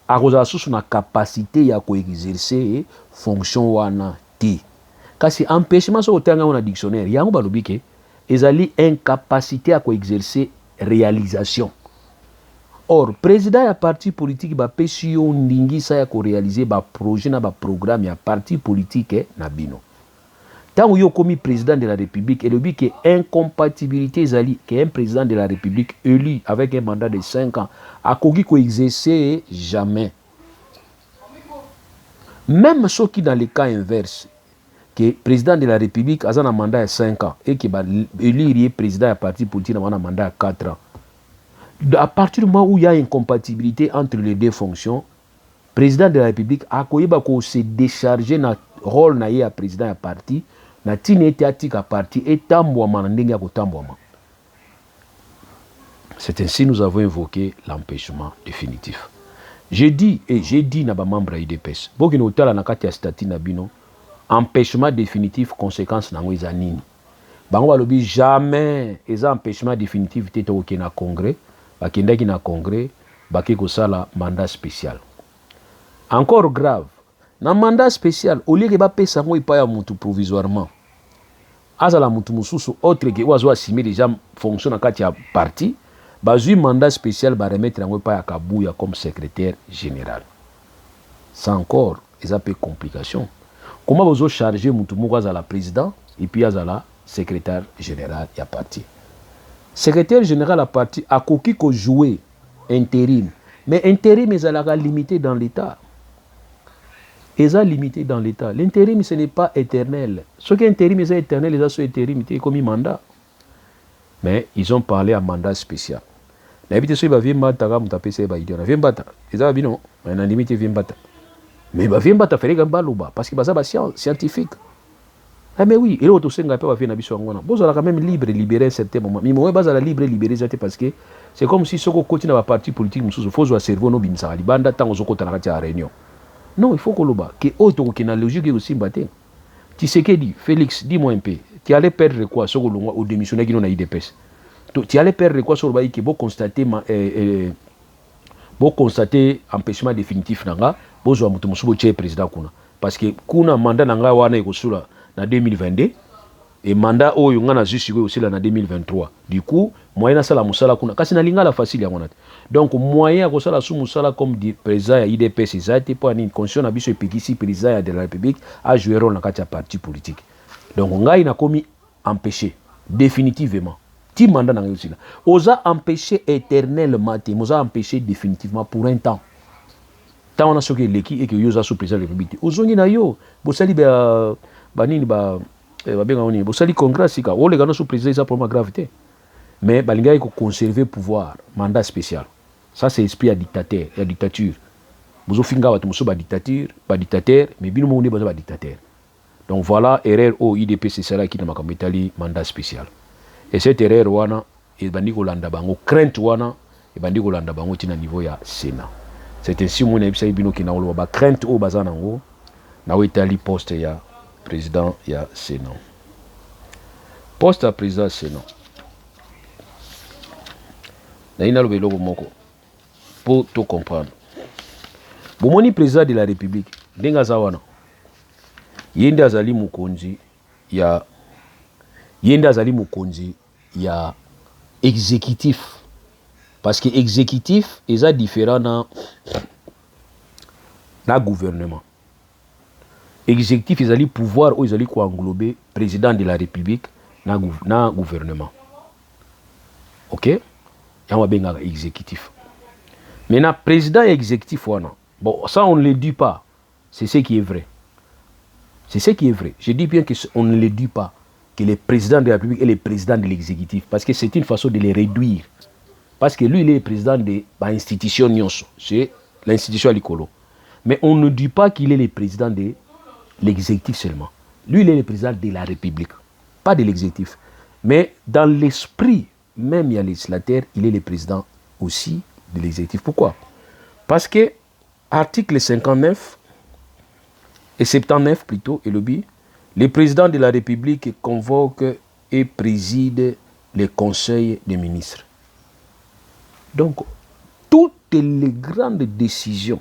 à cause de la capacité à exercer fonction wana T. Car si empêchement sur le dictionnaire, il y a un balobike, ils ont incapacité à exercer réalisation. Or, président ya parti politique ba pesi yo ndingi sa ya ko réaliser ba projet na ba programme ya parti politique na bino. Tant yo komi président de la République et le but que incompatibilité zali que un président de la République élu avec un mandat de 5 ans a kogi ko exercer jamais. Même ceux qui dans le cas inverse que président de la République a un mandat de 5 ans et qui va élire président du parti politique a un mandat de 4 ans. À partir du moment où il y a une incompatibilité entre les deux fonctions, le président de la République a se décharger dans le rôle de président du parti, na tinétiatique à parti et c'est ainsi que nous avons invoqué l'empêchement définitif. J'ai dit na ba membre de l'IDPS, si vous avez un statut na bino, empêchement définitif, conséquence na ngweza nini. Bango balobi jamais les empêchement définitif tete au na congrès, bakendaki na congrès, baki kosala mandat spécial. Encore grave, na mandat spécial au lieu que ba pesa ngo ipaya mutu provisoirement. Azala mutu mususu autre que ozo assumer déjà fonction na kati ya parti, bazui mandat spécial ba remettre ngo ipaya Kabuya comme secrétaire général. Ça encore, ils appellent complication. Comment vous chargez Moutoumou à la président et puis à la secrétaire général à parti. Secrétaire général à parti a coquille qu'on jouer intérim. Mais intérim est limité dans l'État. Ils sont limités dans l'État. L'intérim ce n'est pas éternel. Ce qui est intérim est éternel, les sont intérim comme un mandat. Mais ils ont parlé à mandat spécial. L'habitude c'est que vient battre comme taper c'est idiot. Vient battre. Ils ont dit non, on a limité vient battre. Mais il vient battre faire gamba parce que c'est scientifique. Ah mais oui, il est au sein de la paix va venir na biso ngona. Bozo la quand même libre libérer un certain moment. Mais moi base la libre libérer parce que c'est comme si ce qu'on continue à parti politique il faut jouer cerveau no bimsa libanda tant aux côté na réunion non il faut que loba que autre que na logique aussi mbaté tu sais que dit Félix dis-moi un peu tu allais perdre quoi sur le au démissionnaire qui non a IDPS tu allais perdre quoi sur le bail que beau constater empêchement définitif nanga beau jouer mutu musubo tché président kuna parce que kuna mandat nanga wana ekosula na 2022 et mandat oyo nga na juste aussi là na 2023 du coup moyen na sala musala kuna kasi na lingala facile ya ngona donc moyen ko sala su musala comme dit président ya IDPS ezati pour une constitution na biso epikisi président de la République a joué rôle na kati ya parti politique donc ngai na komi empêché définitivement ti mandat na aussi là oza empêché éternellement ti moza empêché définitivement pour un temps tant on a soki leki et que yo za sous président de la République ozongi na yo bosali ba nini ba bosali congrès sika o legano sous président ça pour ma gravité mais balinga il faut conserver pouvoir mandat spécial ça c'est esprit à dictateur à dictature bozo finga watu muso ba dictateur mais bino monde ba dictateur donc voilà erreur au IDP c'est cela qui na makambo itali mandat spécial et cette erreur wana e bandi ko landa bango crainte wana e bandi ko landa bango tina niveau ya Sénat c'est ainsi mon ebisa bino ki na olo ba crainte o bazana ngo na wetali poste ya président ya Sénat. Poste à président Sénat. Naina lo beloko moko pour tout comprendre. Bomoni président de la République ndenga zawana. Yende azali mukonzi ya exécutif parce que exécutif est différent na gouvernement. Exécutif ils allaient pouvoir ou ils allaient quoi englober président de la République na gouvernement. OK? Y'a benga exécutif. Maintenant président et exécutif wana. Bon, ça on ne le dit pas. C'est ce qui est vrai. C'est ce qui est vrai. Je dis bien que on ne le dit pas que le président de la République est le président de l'exécutif parce que c'est une façon de les réduire. Parce que lui il est le président de l'institution nyonso, c'est l'institution Likolo. Mais on ne dit pas qu'il est le président de l'exécutif seulement. Lui, il est le président de la République, pas de l'exécutif. Mais dans l'esprit, même il y a législateur, il est le président aussi de l'exécutif. Pourquoi? Parce que article 59 et 79 plutôt, et le président de la République convoque et préside le conseil des ministres. Donc, toutes les grandes décisions,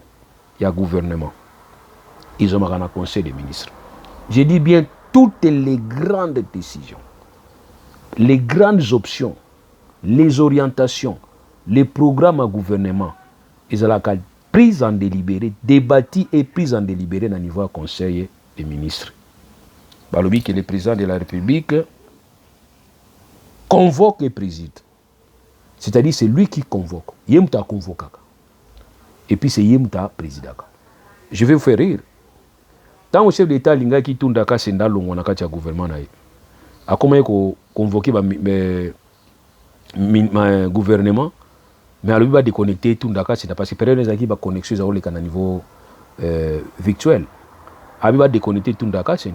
il y a gouvernement. Ils ont un conseil des ministres. Je dis bien toutes les grandes décisions, les grandes options, les orientations, les programmes à gouvernement, ils ont la prise en délibéré, débattu et prise en délibéré au niveau du conseil des ministres. Balobi que le président de la République convoque et préside. C'est-à-dire c'est lui qui convoque. Yemta convoque. Et puis c'est Yemta président. Je vais vous faire rire. Tant au chef d'État linga qui tourne daka senda longo na kati ya gouvernement na ye. A comment ko convoquer ma gouvernement mais alors il va déconnecter tout daka c'est parce que période ezaki ba connexion za oleka na niveau virtuel. A va déconnecter tout daka c'est. Vous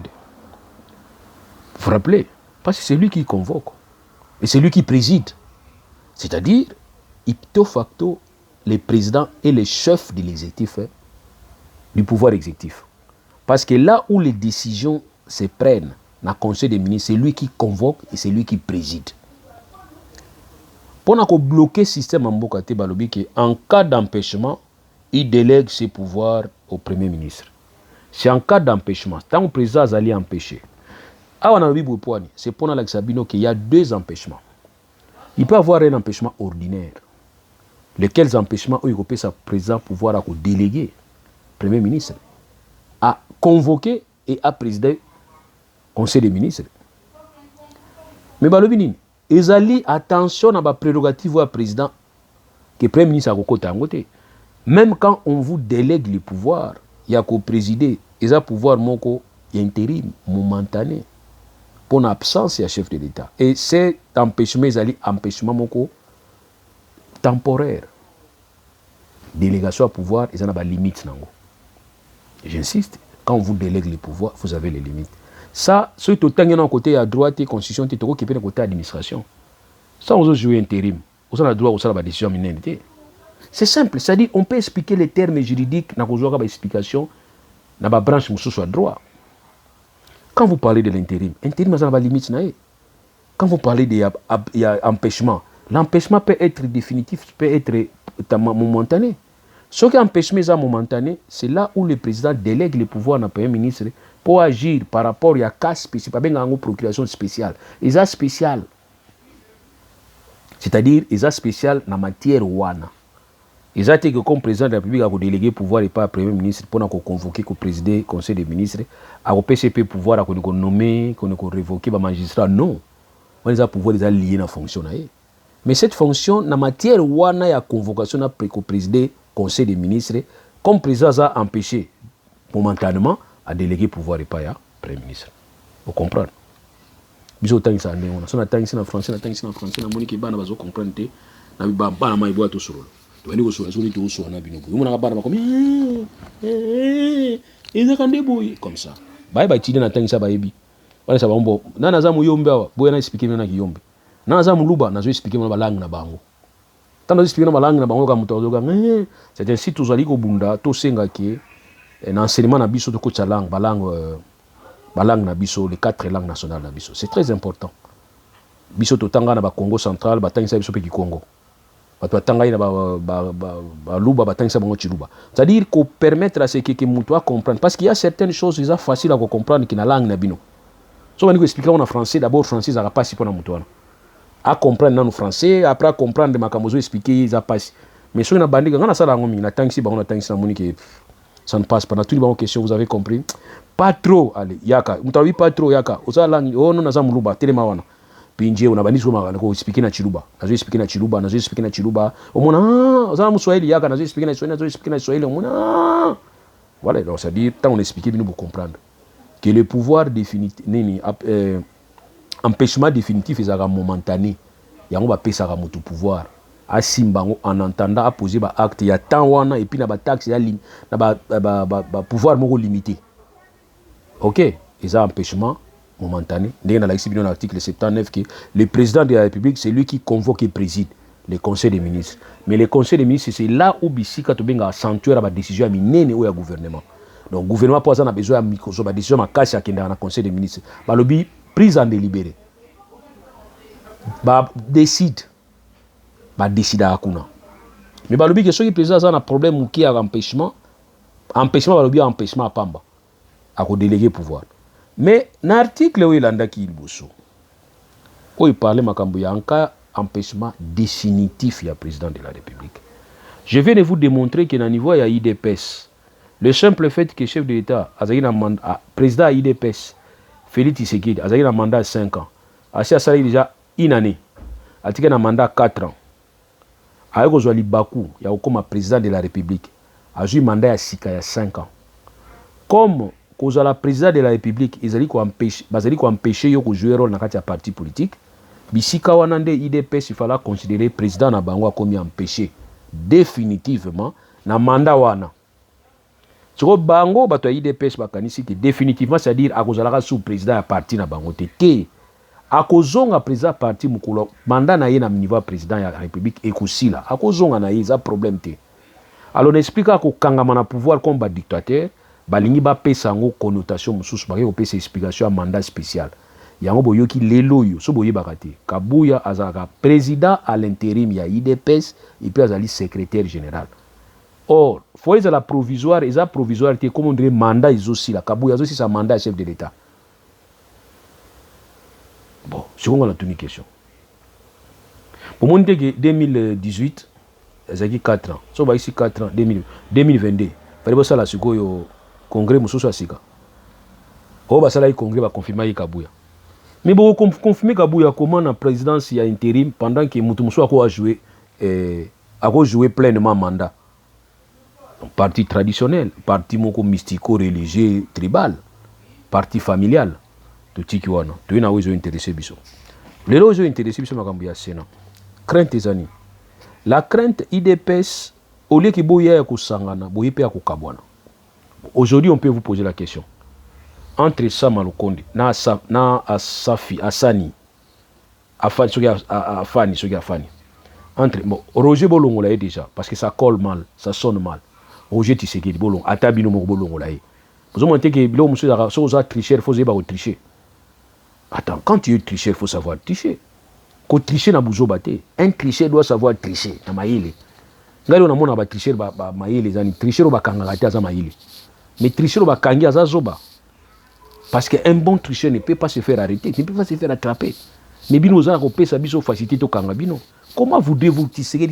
vous rappelez parce que c'est lui qui convoque et c'est lui qui préside. C'est-à-dire ipso facto les présidents et les chefs de l'exécutif du pouvoir exécutif. Parce que là où les décisions se prennent dans le conseil des ministres, c'est lui qui convoque et c'est lui qui préside. Pour bloquer le système en Bokate Balobi, en cas d'empêchement, il délègue ses pouvoirs au Premier ministre. C'est en cas d'empêchement. Tant que le président allait empêcher. C'est pour nous qu'il y a deux empêchements. Il peut y avoir un empêchement ordinaire. Lesquels empêchements où il peut sa président pouvoir déléguer le Premier ministre à convoquer et à présider le Conseil des ministres. Mais Balobini, ils allaient attention à la prérogative du président que le Premier ministre a côté. Même quand on vous délègue le pouvoir, il y a qu'au présider, il y a pouvoir intérim, momentané, pour l'absence du chef de l'État. Et cet empêchement, ils allaient empêchement temporaire. Délégation à pouvoir, ils ont des limites. J'insiste, quand on vous délègue les pouvoirs, vous avez les limites. Ça, c'est autant qu'il y a un côté à droite et constitution, qui est côté administration. Ça, on joue intérim. vous avez le droit de la décision minorité. C'est simple, c'est-à-dire on peut expliquer les termes juridiques, na kozwa ba explication na ba branche mususu à droit. Quand vous parlez de l'intérim, l'intérim a une limite. Quand vous parlez d'empêchement, l'empêchement peut être définitif, peut être momentané. Ce qui empêchement est momentané, c'est là où le président délègue le pouvoir à Premier ministre pour agir par rapport à cas spécifique, pas bien une procuration spéciale. Ils ont spécial. C'est-à-dire, ils ont spécial dans la matière ouana. Ils ont été que comme président de la République a délégué pouvoir et pas Premier ministre pour convoquer le président du Conseil des ministres, à PCP pouvoir à nommer, qu'on révoquer le magistrat. Non. On a pouvoir les lier dans la fonction. Mais cette fonction, dans la matière ouana, il y a convocation au président du Conseil des ministres, comme le président a empêché momentanément à déléguer pouvoir et pas à Premier ministre. Vous comprenez? Biso tangi sa ndé on a tangi na français na moni ke bana bazo comprendre na bana mai boa to solo to bani ko so azoni to so na bino ko mona bana ba comme eza kande boy comme ça bye bye tidi na tangi sa ba yebi bana sa bombo na za mu yombe wa boya na expliquer na ki yombe na za mu luba na zo expliquer na balangue na bango tando expliquer na balangue na bango ka muto zo c'est ainsi to zali ko bunda to senga ki na enseignement na biso to ko langue balangue na biso, les 4 langues nationales na biso. C'est très important. Biso to tanga na ba Congo central, ba tangisa biso pe ki Congo. Ba to tanga na ba luba ba tangisa bango chiluba. C'est-à-dire qu'on permettre à ce que muto a comprendre parce qu'il y a certaines choses qui sont faciles à comprendre qui na langue na bino. So on expliquer en français d'abord français ça va pas si pour na muto à comprendre dans le français après à comprendre makamozo expliquer ça passe. Mais so na bandika ngana sala ngomi na tangisi bango na tangisa moni que ça ne passe pas. Dans toutes les questions, vous avez compris. Pas trop, allez, yaka. Vous n'avez pas trop, yaka. Vous avez langue, oh non, nous avons muluba, telemawana. Pinje, on a bani soma, on a expliqué na chiluba. On a expliqué na chiluba, on a expliqué na chiluba. Au moins, vous avez muswahili, yaka, on a expliqué na swahili, on a expliqué na swahili. Au moins, voilà, donc ça dit, tant on explique, nous pour comprendre que le pouvoir définitif, empêchement définitif est momentané. Il y a un peu ça mutu pouvoir. A simbango en entendant à poser ba acte il y a temps wana et puis na ba taxe ya na ba pouvoir moko limité. OK, ils ont empêchement momentané. Dans l'article 79 que le président de la République c'est lui qui convoque et préside le conseil des ministres. Mais le conseil des ministres c'est là où bisika to benga accentuer ba décision minene ou ya gouvernement. Donc le gouvernement pour ça a besoin de micro ba décision makasi akenda na conseil des ministres. Ba lobi prise en délibéré. Ba décide ba décider hakuna. Mais ba lobi que ceux qui président ça un problème qui a empêchement ba lobi empêchement pamba à déléguer pouvoir. Mais dans l'article où il anda ki liboso où il parlait makambo ya en cas empêchement définitif ya président de la République. Je viens de vous démontrer que dans niveau ya IDPS le simple fait que chef de l'État azaki na mandat président IDPS Félix Tshisekedi azaki na mandat 5 ans. Asi asali déjà une année. Atika na mandat 4 ans. Ayo zwa libaku ya okoma président de la République. Azui mandat ya sika ya 5 ans. Comme kozala président de la République, ils allaient empêcher yo ko jouer rôle na kati ya parti politique. Bisika wana nde IDPS il fallait considérer président na bango comme empêché définitivement na mandat wana. Soko bango bato ya IDPS bakanisi que définitivement c'est-à-dire akozala sous président ya parti na bango te. Akozonga président parti mukolo mandat na ye na niveau président ya République ekosila. Akozonga na ye za problème te. Alors on explique ko kangama na pouvoir comme ba dictateur, balingi ba pesa ngo connotation mususu ba ko pesa explication à mandat spécial. Yango boyoki lelo yo so boyebaka te. Kabuya azaka président à l'intérim ya IDPS et puis azali secrétaire général. Or, faut la provisoire, et provisoire te comme on dirait mandat ils aussi la Kabuya aussi sa mandat chef de l'État. Bon, second on a une question. Pour moi, 2018, c'est 4 ans. So, ici 4 ans, 2022. Il fallait que ça la au congrès Moussou Sika. Oh, bah ça là, le congrès va confirmer Kabuya. Mais bon, confirmer Kabuya comment la présidence y a intérim pendant que Moussou a joué pleinement mandat. Parti traditionnel, parti mystico-religieux tribal, parti familial. Tout wana tu na wezo intéressé biso lelo wezo intéressé biso makambo ya Sénat crainte ezani la crainte IDPS au lieu que boya ya kusangana boye pe ya kukabwana. Aujourd'hui on peut vous poser la question entre Sama Lukonde na Asafi Asani afani soki afani entre bon, Roger Bolongo là déjà parce que ça colle mal, ça sonne mal. Roger Tshisekedi Bolongo atabino mo Bolongo là. Vous avez que bilo monsieur ça tricher, faut pas tricher. Attends, quand tu es tricher, il faut savoir tricher. Quand tricher na buzo baté, un tricher doit savoir tricher na maïle. Ngalo na mona ba tricher ba maïle zani tricher ba kanga ta za maïle. Mais tricher ba kangi za zoba. Parce qu'un bon tricheur ne peut pas se faire arrêter, ne peut pas se faire attraper. Mais bino za ko pesa biso facilité to kanga bino. Comment vous devez tisser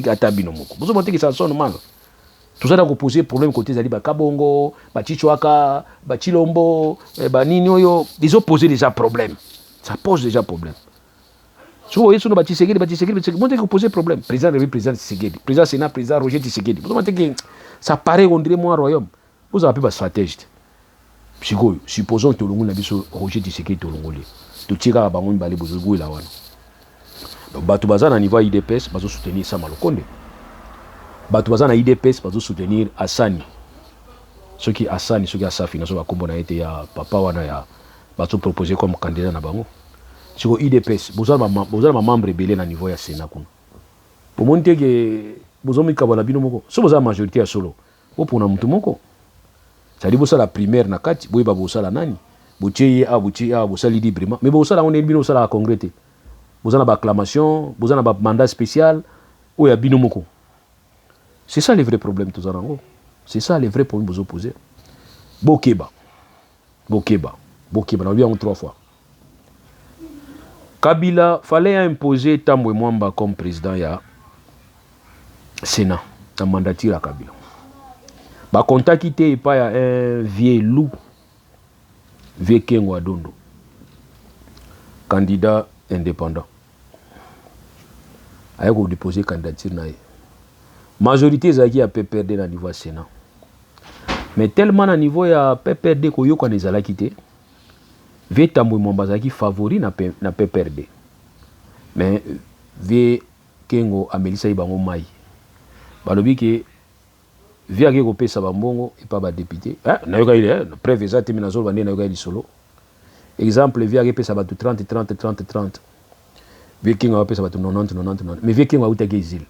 atabino moko. Vous avez que ça sonne mal. Tout ça a posé problème côté Zali Bakabongo, Bachichwaka, Bachilombo, Baninyoyo. Ils ont posé déjà problème. Ça pose déjà problème. Si vous voyez sur le Batisegedi, vous avez posé problème. Président République, président Tshisekedi, président Sénat, président Roger Tshisekedi. Vous avez que ça paraît, on dirait, moi, un royaume. Vous avez un stratégie. Supposons que Roger Tshisekedi Tolongoli. Tout tira à Bangon Balé Bouzou et la Wana. Donc, Batoubaza, à niveau IDPS, va soutenir Samalokonde. Batoubaza, à IDPS, va soutenir Assani. Ceux qui Assani, ceux qui Assafi, ceux qui a été Papa Wana, va proposer comme candidat à Bango. Sur IDPS, vous avez un membre rebelle à niveau de Sénat. Pour montrer que vous avez un bino moko. Si vous avez une majorité à solo, vous pouvez un moko. Ça dit que vous avez la primaire na kati, vous avez la nani. Vous avez librement. Mais vous avez un bino à congrès. Vous avez une acclamation, vous avez un mandat spécial, ou un bino moko. C'est ça le vrai problème tous en. C'est ça le vrai problème que vous opposez. Bokeba, on l'a vu 3 fois. Kabila fallait imposer Tambwe Mwamba comme président ya Sénat, dans mandature à Kabila. Ba contacté et pas un vieux loup, vieux Kengo Adondo, candidat indépendant. A déposé candidature na majorité zaki a PPRD na niveau Sénat. Mais tellement na niveau ya PPRD ko yo connaît la quitté. Vie Tambwe Mwamba zaki favori na PPRD. Mais vie Kengo Amelisa Ibango Mai. Balobi ke vie ake kopé sa bambongo et pas ba député. Na yoka ile preuve exacte mina zo bande na yoka ile solo. Exemple vie ake pesa batu 30. Vie Kengo apesa batu 90. Mais vie Kengo auta ke exil.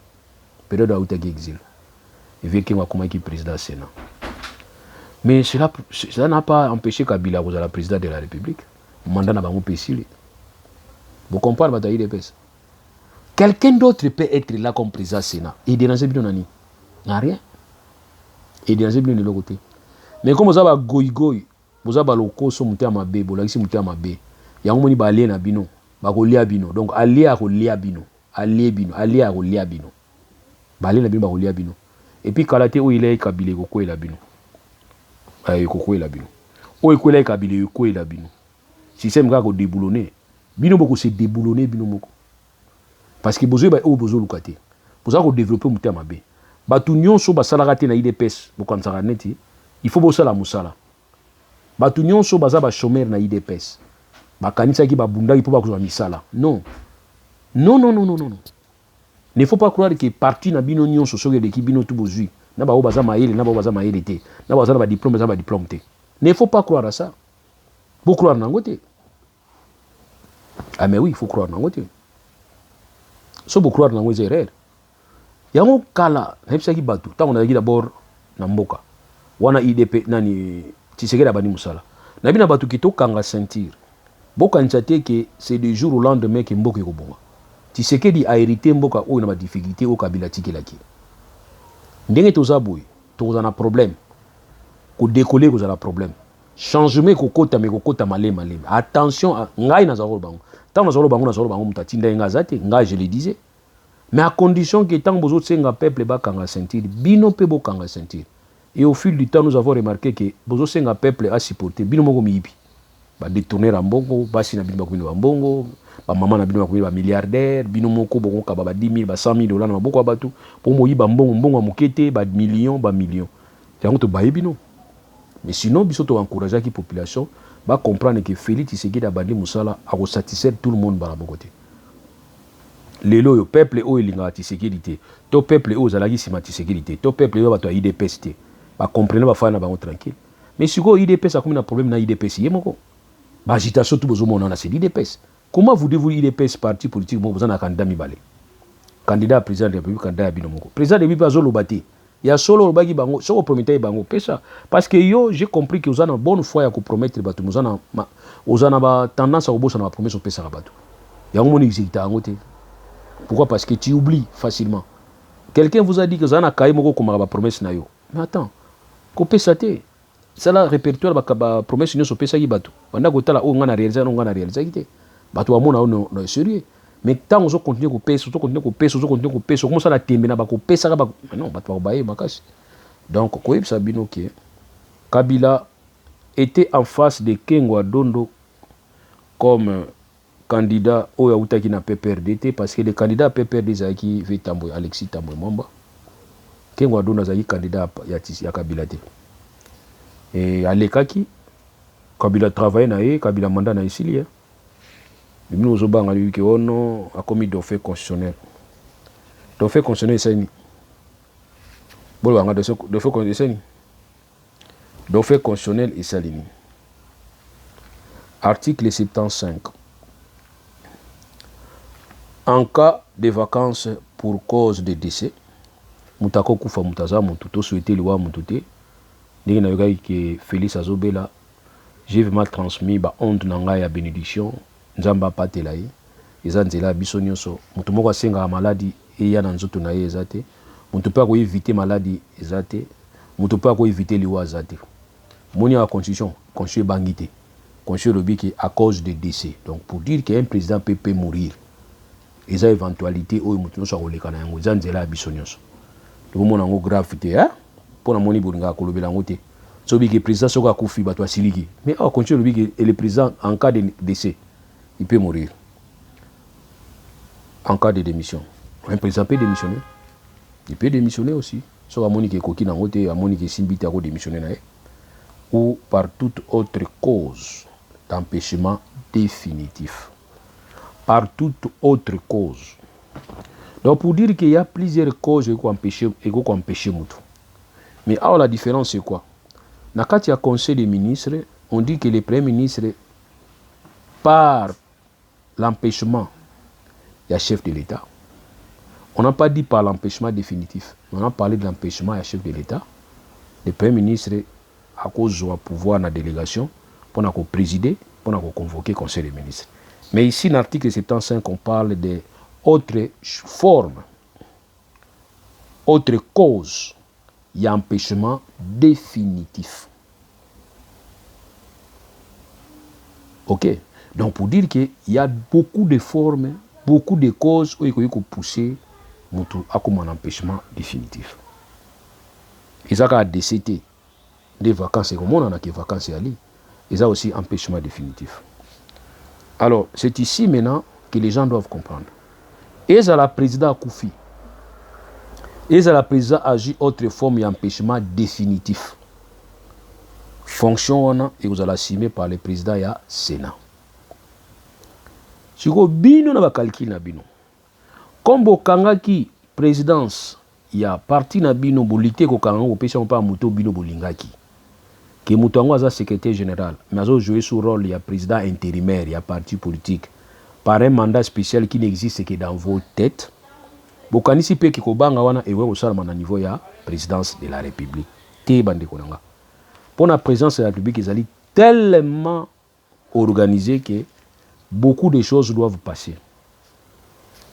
Période auta ke exil. Et vie Kengo akoma ki président Sénat. Mais cela n'a pas empêché Kabila de la présidente de la République. Le mandat n'a pas empêché. Vous comprenez la bataille de PES. Quelqu'un d'autre peut être là comme président Sénat. Et déranger bien nani. Il n'y a rien. Et déranger bien de l'autre côté. Mais comme vous avez goy, vous avez le coso monté à ma bé, vous avez monté à ma bé. Il y a un moment où na bino, bagolia bino. Donc allié à golia bino, allié à golia bino. Balé na bino bagolia bino. Et puis Kalate où il est Kabila koko et la bino. Koko et la bino. Où est Kabila koko et la bino. Si c'est un gars qui déboulonné, bino boko se déboulonné bino moko. Parce que besoin ba o besoin lukate. Pour ça qu'on développer monté à ma bé. Batu nyonso basalaka te na IDPS bokansaka neti il faut bosala musala. Batu nyonso baza ba chômeur na IDPS bakanisa ki babundaki po bakozwa misala. Non. Ne faut pas croire que parti na bino nyonso soki de ki bino tout bozui na ba o baza maele na ba baza maele te na baza ba diplôme baza ba diplôme te. Ne faut pas croire à ça. Faut croire nango te. Ah mais oui, il faut croire nango te. So faut croire nango erreur. Yango kala hebsaki batu tango na d'abord na mboka wana IDP nani Tshisekedi abani musala na bina batu kito kanga sentir boka nchate que c'est du jour au lendemain que mboka ekobonga Tshisekedi a hérité mboka o na ba difficulté au Kabila tikelaki ndenge tozaboy tozana problème ko décoller ko zala problème changement ko kota me ko kota malema attention ngai na zalo bango tango na zalo bango mutatinda ngazate ngai je le disais. Mais à condition que tant que vous avez un peuple qui sentir, bino pe bo kanga sentir. Et au fil du temps, nous avons remarqué que vous avez un peuple à supporter, bino mo miibi. Ba détourner ambongo, basi na bino ba ambongo, ba maman na bino ba milliardaire, bino moko bo ka ba 10 000, ba 100 000 dollars na boko batu, pour mo yiba mbongo mukete ba millions. C'est to baye bino. Mais sinon biso to encourager la population ba comprendre que Félix Tshisekedi a bandi musala a satisfaire tout le monde ba la bokote. Lelo yo peuple o elinga Tshisekedi to peuple o zalaki sima Tshisekedi to peuple yo bato IDPS te ba comprendre ba fana ba tranquille. Mais si go IDPS a comme un problème na IDPS yemoko ba agitation tout bozo mona na c'est IDPS. Comment vous devez IDPS parti politique mo boza na candidat mibale candidat à président de la République, candidat à Binomoko. Président de la République, il y a solo le bango, solo prometteur bango, pesa. Parce que yo, j'ai compris que vous avez une bonne foi à promettre bateau, vous avez tendance à vous na promesse au pesa bateau. Il y a un monde exécuté à côté. Pourquoi? Parce que tu oublies facilement. Quelqu'un vous a dit que vous avez un cahier moko comme la promesse na yo. Mais attends, ko pesa te. C'est la répertoire ba promesse ni so pesa yi bateau. On a gotala o ngana réaliser, on ngana réaliser te. Bateau à mon non sérieux. Mais tant que vous continuez à pèse, vous continuez à pèse, vous continuez à pèse, vous commencez à tember, vous pèse, non, donc, quoi Sabino qui Kabila était en face de Kengwa Dondo comme candidat au Yaoutaki na PPRDT parce que le candidat PPRD Zaki veut Tamboy, Alexis Tamboy Mwamba. Kengwa Dondo Zaki candidat à Kabila. Et à l'Ekaki, Kabila travaille na Kabila mandat na ici. Nous avons dit qu'on a commis des faits constitutionnels. Des faits constitutionnels, c'est ni. Bon, on a des faits constitutionnels. Des faits constitutionnels, c'est ni. Article 75. En cas de vacances pour cause de décès, Moutako Koufa Moutaza, Moutouto souhaité le roi Moutouté, n'est pas que Félix Azobela, j'ai vraiment transmis la honte nanga ya bénédiction. Nzamba patela ye eza nzela biso nyonso mutu moko asenga maladie eya na nzoto na ye ezate mutu pa ko éviter maladie ezate mutu pa ko éviter liwa ezate moni la constitution bangité constitution lobiki à cause de décès donc pour dire qu'un président peut mourir eza éventualité oyo mutu nyonso akoleka na yango eza nzela biso nyonso to mona ngo grave te hein pona moni bolinga kolobela ngo te so biki président soko akufi bato asiliki mais constitution lobiki et le président en cas de décès il peut mourir en cas de démission. Un président peut démissionner. Il peut démissionner aussi. Soit à Monique Koki Nangote, à Monique Simbite à démissionner. Ou par toute autre cause d'empêchement définitif. Par toute autre cause. Donc pour dire qu'il y a plusieurs causes qui ont empêché Moutou. Mais alors la différence c'est quoi? Dans le conseil des ministres, on dit que le premier ministre, par l'empêchement, il y a chef de l'État. On n'a pas dit par l'empêchement définitif. On a parlé de l'empêchement, il y a chef de l'État. Le Premier ministre, à cause du pouvoir de la délégation, pour présider, pour convoquer le Conseil des ministres. Mais ici, dans l'article 75, on parle d'autres formes, autres causes. Il y a empêchement définitif. Ok? Donc pour dire qu'il y a beaucoup de formes, beaucoup de causes où il faut pousser à comme un empêchement définitif. Ils ont décédé des vacances, et comme on a des vacances à aller, ils ont aussi empêchement définitif. Alors c'est ici maintenant que les gens doivent comprendre. Et à la président Koufi, et à la président agit autre forme d'empêchement définitif. Fonction on a et vous allez assumer par le président et le Sénat. Si vous bino na calcul na bino comme bokangaki présidence il y a parti na bino bolité ko kanga ko pesa pa muto bino bolingaki que muto ngo za secrétaire général mais azo jouer ce rôle il y a président intérimaire il y a parti politique par un mandat spécial qui n'existe que dans vos têtes bokanisi pe ki ko banga wana ewe ko sala na niveau ya présidence de la République te bande konanga pour la présidence de la République ils allaient tellement organisé que beaucoup de choses doivent passer.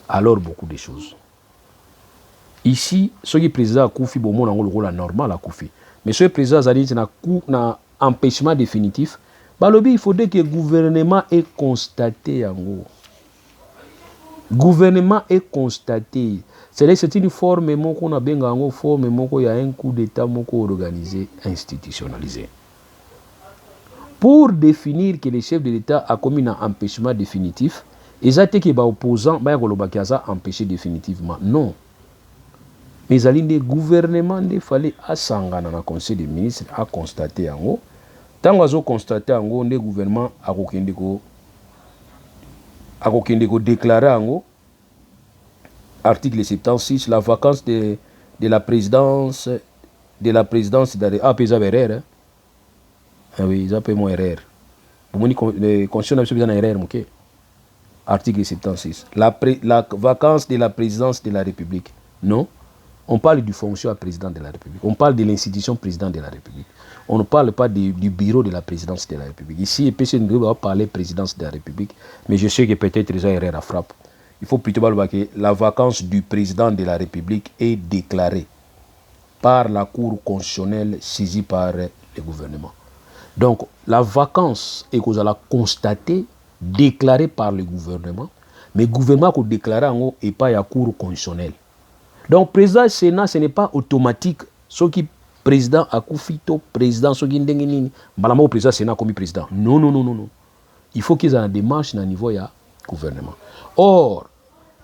Alors beaucoup de choses. Ici, ce qui est président Koufi, bon, mon le rôle normal à Koufi. Mais ce président Zali, c'est un empêchement définitif. Il faudrait que le gouvernement ait constaté en gros. Gouvernement est constaté. C'est une forme qu'on a bien en forme il y a un coup d'état organisé, institutionnalisé. Pour définir que le chef de l'État a commis un empêchement définitif, ils ont été que les opposants ont empêché définitivement. Non. Mais le gouvernement il fallait assanger dans le conseil des ministres à constater en haut. Tant qu'ils ont constaté en haut, le gouvernement a déclaré en haut, article 76, la vacance de la présidence d'arrêt. Ah oui, ils appellent moi erreur. Pour moi, les constitutions n'ont pas erreur. Article 76. La vacance de la présidence de la République. Non. On parle du fonctionnaire président de la République. On parle de l'institution président de la République. On ne parle pas du bureau de la présidence de la République. Ici, PC ne va pas parler présidence de la République, mais je sais que peut-être les erreurs à frappe. Il faut plutôt parler que la vacance du président de la République est déclarée par la Cour constitutionnelle saisie par le gouvernement. Donc, la vacance est qu'on a constatée, déclarée par le gouvernement, mais le gouvernement a déclaré en haut et pas la Cour constitutionnelle. Donc, président du Sénat, ce n'est pas automatique. Ce qui président a Koufito, président, ce qui est malama président du Sénat comme président. Non, non, non, non, non. Il faut qu'ils aient une démarche à niveau du gouvernement. Or,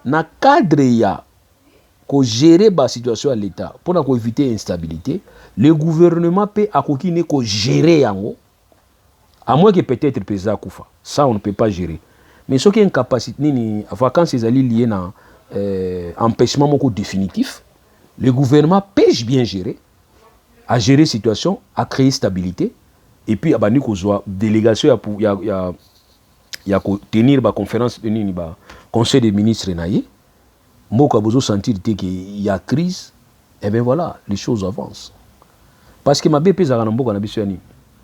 dans le cadre de gérer la situation à l'État, pour éviter l'instabilité, le gouvernement peut gérer en haut, à moins que peut-être le président Koufa. Ça, on ne peut pas gérer. Mais ce qui est une capacité, les vacances sont liées à empêchement définitif, le gouvernement peut bien gérer, à gérer la situation, à créer stabilité, et puis à une délégation, il y a tenir la conférence, le conseil des ministres, Mboka a besoin de sentir qu'il y a crise, et bien voilà, les choses avancent. Parce que ma BP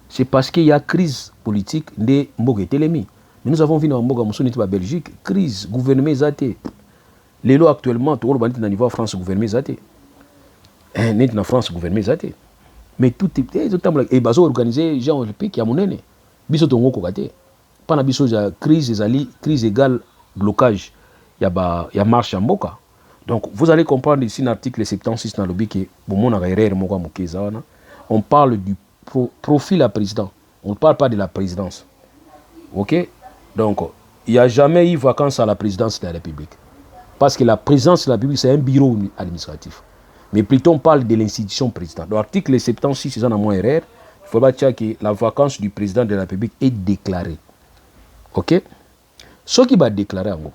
c'est parce qu'il y a crise politique de Mboka et Télémi. Mais nous avons vu dans Mboka en Belgique, crise, gouvernement zaté. Les lois actuellement, tout le monde est niveau France, gouvernement zaté. Dans France, gouvernement zaté. Mais tout est et bazo organisé, j'ai un pays qui a mon aîné. Biso tongo kokate. Pas na biso ja crise égale blocage. Il y a marche en Mboka. Donc vous allez comprendre ici dans l'article 76 dans le bique on parle du profil à président. On ne parle pas de la présidence. OK? Donc il n'y a jamais eu vacances à la présidence de la République. Parce que la présidence de la République, c'est un bureau administratif. Mais plutôt, on parle de l'institution présidente. Dans l'article 76, c'est un moins erreur. Il faut dire que la vacance du président de la République est déclarée. OK? Ce qui va déclarer en gros,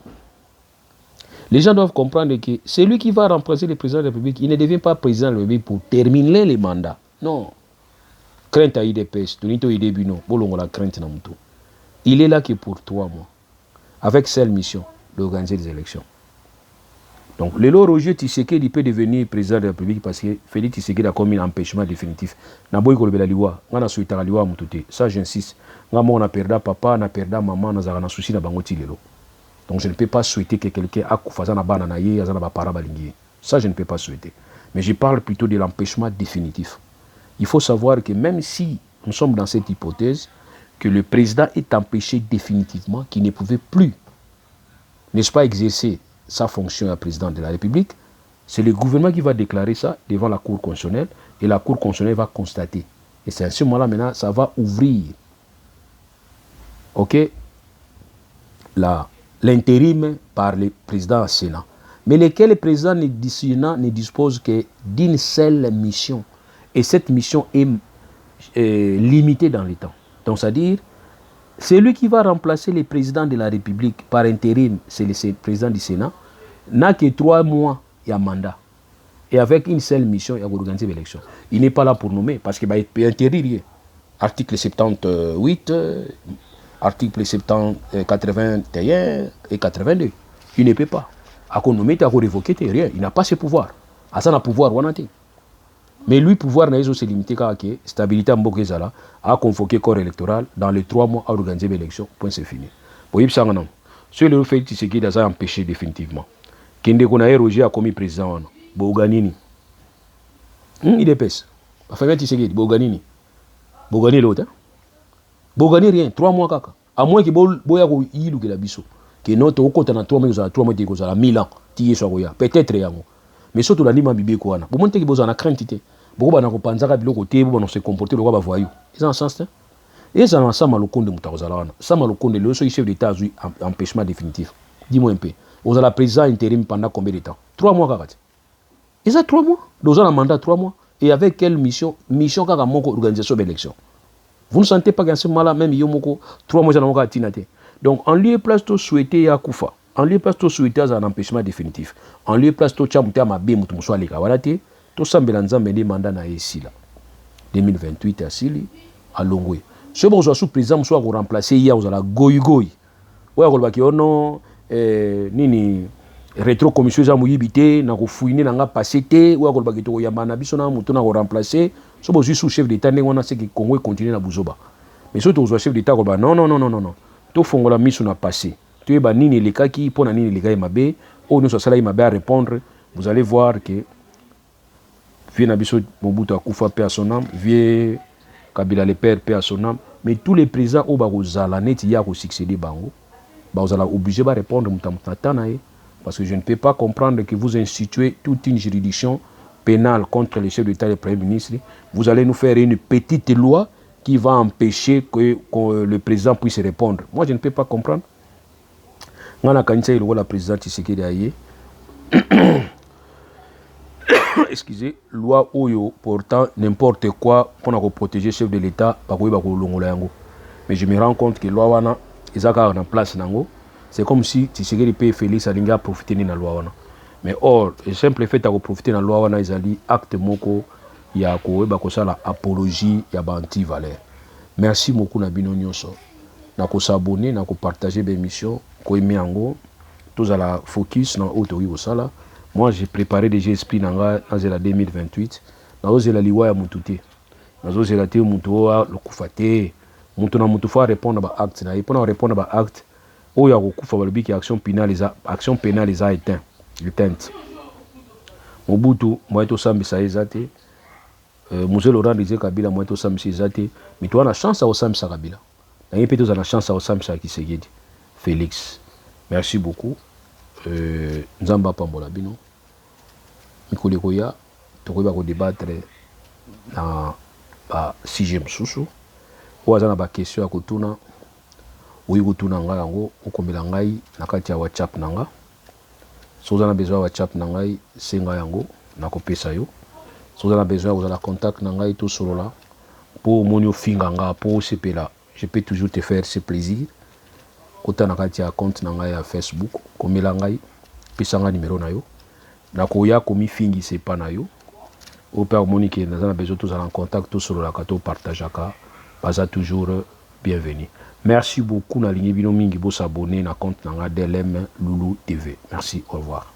les gens doivent comprendre que celui qui va remplacer le président de la République, il ne devient pas président de la République pour terminer les mandats. Non. Crainte à IDPS, il est là que pour 3 mois. Avec seule mission d'organiser les élections. Donc, le Lord Roger Tshisekedi peut devenir président de la République parce que Félix Tshisekedi a commis un empêchement définitif. Ça, j'insiste. On a perdu papa, on a perdu maman, on a souci na bango tilelo. Donc, je ne peux pas souhaiter que quelqu'un a fait un bananaye, ça, je ne peux pas souhaiter. Mais je parle plutôt de l'empêchement définitif. Il faut savoir que même si nous sommes dans cette hypothèse, que le président est empêché définitivement, qu'il ne pouvait plus, n'est-ce pas, exercer sa fonction à président de la République, c'est le gouvernement qui va déclarer ça devant la Cour constitutionnelle et la Cour constitutionnelle va constater. Et c'est à ce moment-là, maintenant, ça va ouvrir l'intérim par le président du Sénat. Mais lequel le président ne dispose que d'une seule mission. Et cette mission est limitée dans le temps. Donc, c'est-à-dire, celui qui va remplacer le président de la République par intérim, c'est le président du Sénat, n'a que 3 mois, il y a mandat. Et avec une seule mission, il y a organiser l'élection. Il n'est pas là pour nommer, parce qu'il va être intérieur. Article 78, article 81 et 82. Il ne peut pas. À nommer, à révoquer, rien. Il n'a pas ce pouvoir. À ça, il a pouvoir, mais lui, pouvoir n'a se limité qu'à la stabilité Mbokezala à convoquer le corps électoral dans les 3 mois à organiser l'élection. Point, c'est fini. Pour y aller, ce le fait que Tshisekedi a empêché définitivement. Kende Konae Roger a commis président. Boganini. Il est pèse. La famille Tshisekedi, Boganini. Bogani l'autre. Bogani rien. 3 mois kaka. À moins que Boya Ilu que la biso. Que notre au côté dans 3 mois, 3 mois, 1000 ans. Peut-être rien. Mais surtout la lima bibi ko wana bo monte ki boza na crainte boko bana ko panzaka biloko te bo bana se comporter le ba voyou ils en sens et ça na sama lokonde mutakozala wana sama lokonde le chef d'état a eu empêchement définitif dis-moi un peu vous avez la président intérim pendant combien de temps 3 mois kakati et ça 3 mois donc on a mandat 3 mois et avec quelle mission kaka moko organisation d'élection vous ne sentez pas qu'en ce moment là même yomoko 3 mois na moko atinate donc en lieu place to souhaiter ya kufa en lieu place to souhaiter un empêchement définitif en lieu place to chamuta mabe mutu muswa leka wala te to sambela nzambe ndi mandat na yesi la 2028 asili alongwe ce bon sous président muswa ko remplacer ya ozala goyi goyi oya kolba ki ono nini rétro commission za moyibité na ko fouiner na nga passé té ou ko bakito ya bana biso na muto na ko remplacer so bo sous chef d'état ndenge wana c'est que Congo continue na buzoba mais surtout au chef d'état ko ba non to fongola miso na passé to ba nini lekaki pona nini lekay mabe o nous sala mabe à répondre vous allez voir que vie na biso Mobutu akufa paix à son âme vie Kabila le père paix à son âme mais tous les présidents au ba ko zala net ya ko succéder bango ba vous allez obligé ba répondre mutamutata na ye. Parce que je ne peux pas comprendre que vous instituez toute une juridiction pénale contre les chefs d'État et le Premier ministre. Vous allez nous faire une petite loi qui va empêcher que le président puisse répondre. Moi, je ne peux pas comprendre. La présidente Tshisekedi Aye. Excusez, loi Oyo portant n'importe quoi pour protéger le chef de l'État. Mais je me rends compte que la loi Wana est en place. C'est comme si Tshisekedi peut Félix Alinga profiter de la loi. Mais or, le simple fait de profiter de la loi, ils ont acte moko ya ko la apologie ya banti valeur. Merci beaucoup na bino nyonso. Na ko s'abonner, na ko partager des émissions, ko aimer ango, tous à la focus na autori osala. Moi j'ai préparé déjà esprit nanga dans la 2028. Na oze la liwa ya mutute. Na oze la te mutoa le kufate. Muto na mutu fa répondre ba acte na ipona répondre ba acte. Oya kokufa balobi ki action pénale les a éteinte. Mobutu moyeto sambisa ezate Mzee Laurent disait Kabila moyeto sambisa ezate mais toi na chance à sambisa Kabila na yepe to na chance à sambisa Tshisekedi Félix. Merci beaucoup nzamba pambola bino mikole koya tokoba ko débattre na ba 6e susu oza na ba question ya kotuna oui kutuna nga yango okombela ngai na kati ya WhatsApp nanga so za na besoin ya WhatsApp na ngai senga yango na kopesa yo so za na besoin ya contact na ngai to solola po monio finga nga po sepela je peux toujours te faire ce plaisir kota na kati ya compte na ngai ya Facebook komela ngai pesa nga numéro na yo na koya komi fingi sepa na yo au père Monique na za na besoin to za na contact to solola ka to partageaka baza toujours bienvenue. Merci beaucoup na lingi bino mingi bo s'abonner na compte nanga DLM Loulou TV. Merci, au revoir.